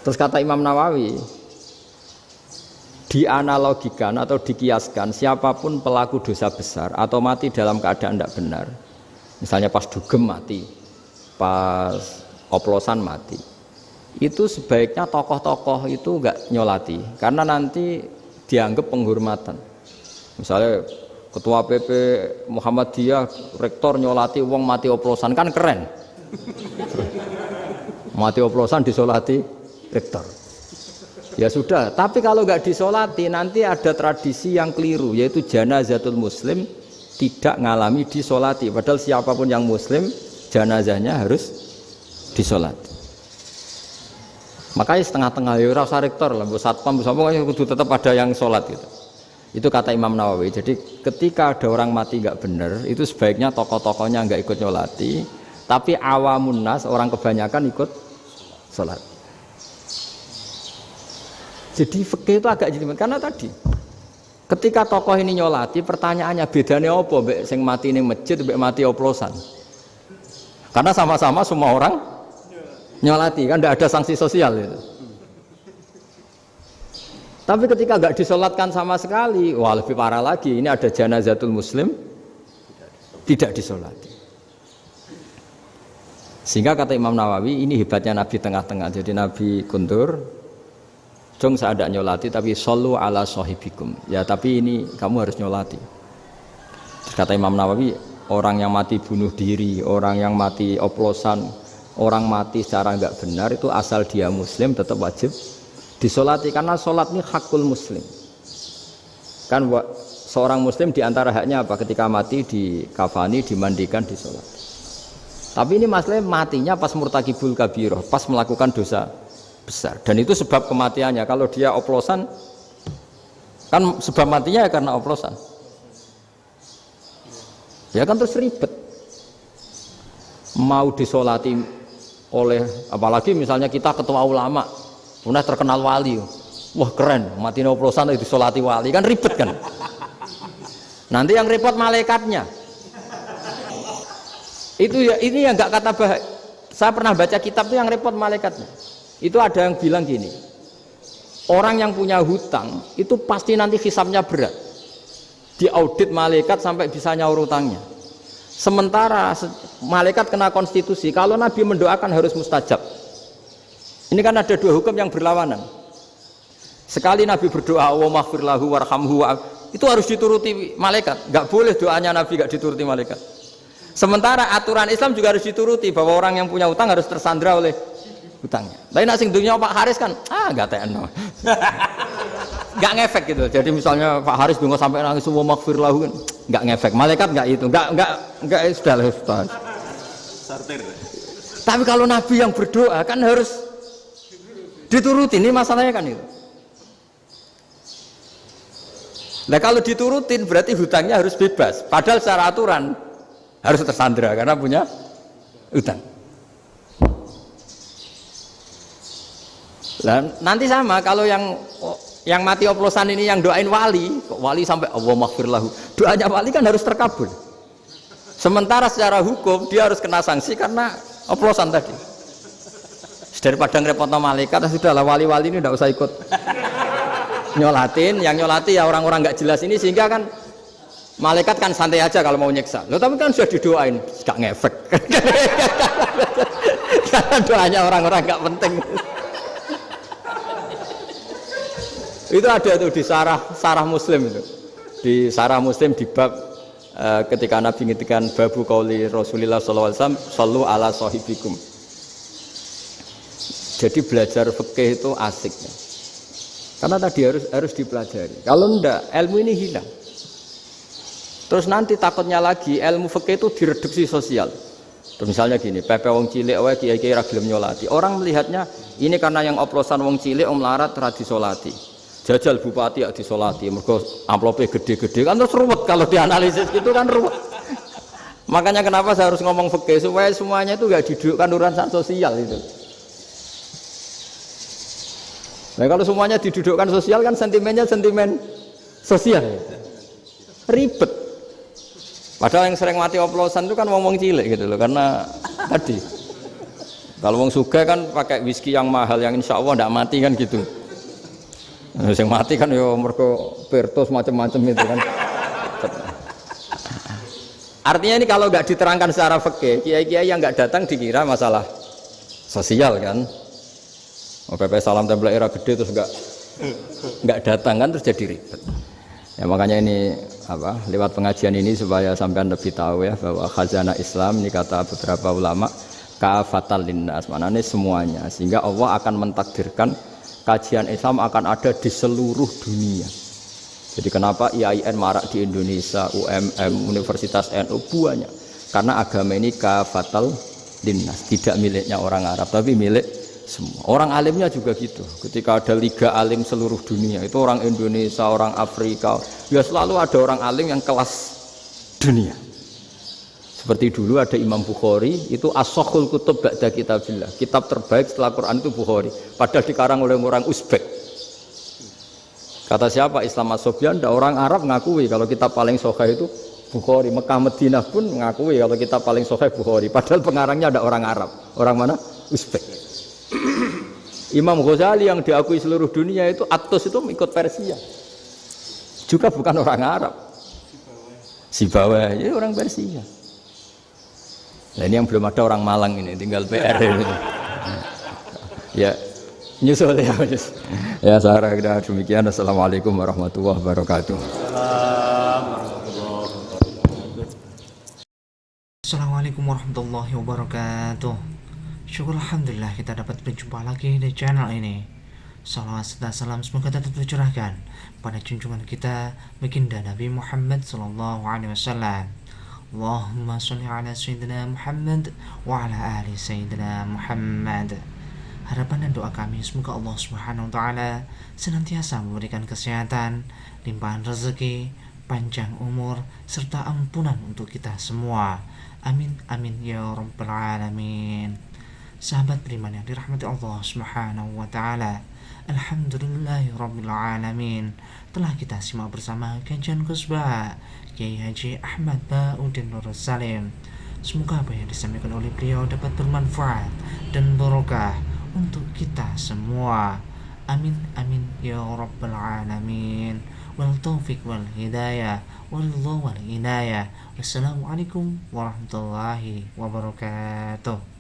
Speaker 1: Terus kata Imam Nawawi, dianalogikan atau dikiaskan siapapun pelaku dosa besar atau mati dalam keadaan tidak benar, misalnya pas dugem mati, pas oplosan mati, itu sebaiknya tokoh-tokoh itu enggak nyolati karena nanti dianggap penghormatan. Misalnya ketua PP Muhammadiyah rektor nyolati wong mati oplosan kan keren. Mati oplosan disolati rektor. Ya sudah, tapi kalau nggak disolati nanti ada tradisi yang keliru, yaitu janazatul muslim tidak ngalami disolati. Padahal siapapun yang muslim janazahnya harus disolati. Makanya setengah-tengah ya rasa rektor lah, satpam bersama kudu tetap ada yang sholat gitu. Itu kata Imam Nawawi. Jadi ketika ada orang mati nggak benar, itu sebaiknya tokoh-tokohnya nggak ikut nyolati, tapi awamun nas orang kebanyakan ikut sholat. Jadi fikih itu agak jelimet karena tadi ketika tokoh ini nyolati, pertanyaannya bedanya apa mbek sing mati ning masjid mbek mati oplosan? Karena sama-sama semua orang nyolati kan tidak ada sanksi sosial itu. Tapi ketika enggak disolatkan sama sekali, wah lebih parah lagi, ini ada janazatul muslim tidak disolati. Sehingga kata Imam Nawawi, ini hebatnya Nabi tengah-tengah. Jadi Nabi kundur, jong saya tidak nyolati tapi sallu ala sahibikum. Ya tapi ini kamu harus nyolati. Kata Imam Nawawi, orang yang mati bunuh diri, orang yang mati oplosan, orang mati secara enggak benar itu asal dia muslim tetap wajib disolati karena sholat ini hakul muslim. Kan seorang muslim diantara haknya apa? Ketika mati dikafani, dimandikan, disolati. Tapi ini masalahnya matinya pas murtakibul kabiroh, pas melakukan dosa besar. Dan itu sebab kematiannya. Kalau dia oplosan, kan sebab matinya ya karena oplosan. Ya kan terus ribet. Mau disolati oleh, apalagi misalnya kita ketua ulama, punya terkenal wali, wah keren, mati oplosan itu disolati wali, kan ribet kan. Nanti yang repot malaikatnya. Itu ya, ini yang nggak kata bahaya. Saya pernah baca kitab itu yang repot malaikatnya. Itu ada yang bilang gini, orang yang punya hutang itu pasti nanti hisabnya berat. diaudit malaikat sampai bisa nyaur utangnya. Sementara malaikat kena konstitusi, kalau Nabi mendoakan harus mustajab. Ini kan ada dua hukum yang berlawanan. Sekali Nabi berdoa, Allahumma ighfir lahu warhamhu, itu harus dituruti malaikat. Enggak boleh doanya Nabi enggak dituruti malaikat. Sementara aturan Islam juga harus dituruti, bahwa orang yang punya utang harus tersandra oleh utangnya. Tapi nak sing dunia Pak Haris kan, enggak tekno. Enggak ngefek gitu. Jadi misalnya Pak Haris donga sampai nangis Allahumma ighfir lahu kan, enggak ngefek. Malaikat enggak itu. Enggak sudah lah Ustaz.
Speaker 3: Sortir.
Speaker 1: Tapi kalau Nabi yang berdoa kan harus dituruti. Ini masalahnya kan itu. Nah kalau diturutin berarti hutangnya harus bebas. Padahal secara aturan harus tersandra karena punya hutang. Nah, nanti sama kalau yang mati oplosan ini yang doain wali, kok wali sampai Allahumma ighfir lahu. Doanya wali kan harus terkabul. Sementara secara hukum dia harus kena sanksi karena oplosan tadi. Daripada ngerepotno malaikat, sudahlah wali-wali ini tidak usah ikut nyolatin, yang nyolati ya orang-orang nggak jelas ini, sehingga kan malaikat kan santai aja kalau mau nyiksa. Loh tapi kan sudah didoain, nggak ngefek. Karena doanya orang-orang nggak penting. Itu ada tuh di sarah Muslim itu. Di sarah Muslim di bab ketika Nabi ngintikan babu qauli Rasulullah sallallahu alaihi wasallam, sallu ala sahibikum. Jadi belajar fikih itu asik ya. Karena tadi harus dipelajari. Kalau enggak, ilmu ini hilang. Terus nanti takutnya lagi ilmu fikih itu direduksi sosial. Terus misalnya gini, pepe wong cilik wae kiai-kiai ra gelem nyolati. Orang melihatnya ini karena yang oplosan wong cilik om larat ra disolati. Jajal bupati ya disolati, mergo amplope gede-gede kan terus ruwet kalau dianalisis gitu kan ruwet. Makanya kenapa saya harus ngomong fikih supaya semuanya itu enggak didudukkan urusan sosial itu. Nah kalau semuanya didudukkan sosial kan sentimennya sentimen sosial, ribet. Padahal yang sering mati oplosan itu kan wong cilik gitu loh, karena tadi kalau wong sugih kan pakai whisky yang mahal yang insya Allah tidak mati kan gitu. Nah, yang mati kan yo mergo Bertos macam-macam itu kan. Artinya ini kalau nggak diterangkan secara fikih, kiai-kiai yang nggak datang dikira masalah sosial kan. PP salam tempel era gede terus enggak datang kan terus jadi ribet. Ya makanya ini lewat pengajian ini supaya sampean lebih tahu ya bahwa khazanah Islam ini kata beberapa ulama kafatal linnas, maknanya semuanya, sehingga Allah akan mentakdirkan kajian Islam akan ada di seluruh dunia. Jadi kenapa IAIN marak di Indonesia, UMM, Universitas NU banyak? Karena agama ini kafatal linnas, tidak miliknya orang Arab tapi milik semua. Orang alimnya juga gitu. Ketika ada liga alim seluruh dunia, itu orang Indonesia, orang Afrika, ya selalu ada orang alim yang kelas dunia. Seperti dulu ada Imam Bukhari, itu as-sakhul kutub ba'da kitabillah. Kitab terbaik setelah Quran itu Bukhari. Padahal dikarang oleh orang Uzbek. Kata siapa? Islam As-Sobyan, ada orang Arab ngakui kalau kitab paling sahih itu Bukhari. Mekah Madinah pun mengakui kalau kitab paling sahih Bukhari. Padahal pengarangnya ada orang Arab. Orang mana? Uzbek. Imam Ghazali yang diakui seluruh dunia itu Atos itu ikut Persia, juga bukan orang Arab. Sibawayh jadi orang Persia. Nah ini yang belum ada orang Malang ini, tinggal PR ini. Ya nyusul ya. Ya saya kira demikian. Assalamualaikum warahmatullahi wabarakatuh.
Speaker 4: Assalamualaikum warahmatullahi wabarakatuh. Syukur alhamdulillah kita dapat berjumpa lagi di channel ini. Salawat serta salam semoga tetap tercurahkan pada junjungan kita baginda Nabi Muhammad sallallahu alaihi wasallam. Allahumma sholli ala sayyidina Muhammad wa ala ali sayyidina Muhammad. Harapan dan doa kami semoga Allah Subhanahu wa taala senantiasa memberikan kesehatan, limpahan rezeki, panjang umur serta ampunan untuk kita semua. Amin amin ya rabbal alamin. Sahabat beriman yang dirahmati Allah Subhanahu wa taala, alhamdulillahirabbil alamin. Telah kita simak bersama kajian khutbah Kiai Haji Ahmad Ba'udin Nur Salim. Semoga apa yang disampaikan oleh beliau dapat bermanfaat dan barokah untuk kita semua. Amin amin ya rabbal alamin. Wal taufiq wal hidayah Wallahu wal inayah. Wassalamualaikum warahmatullahi wabarakatuh.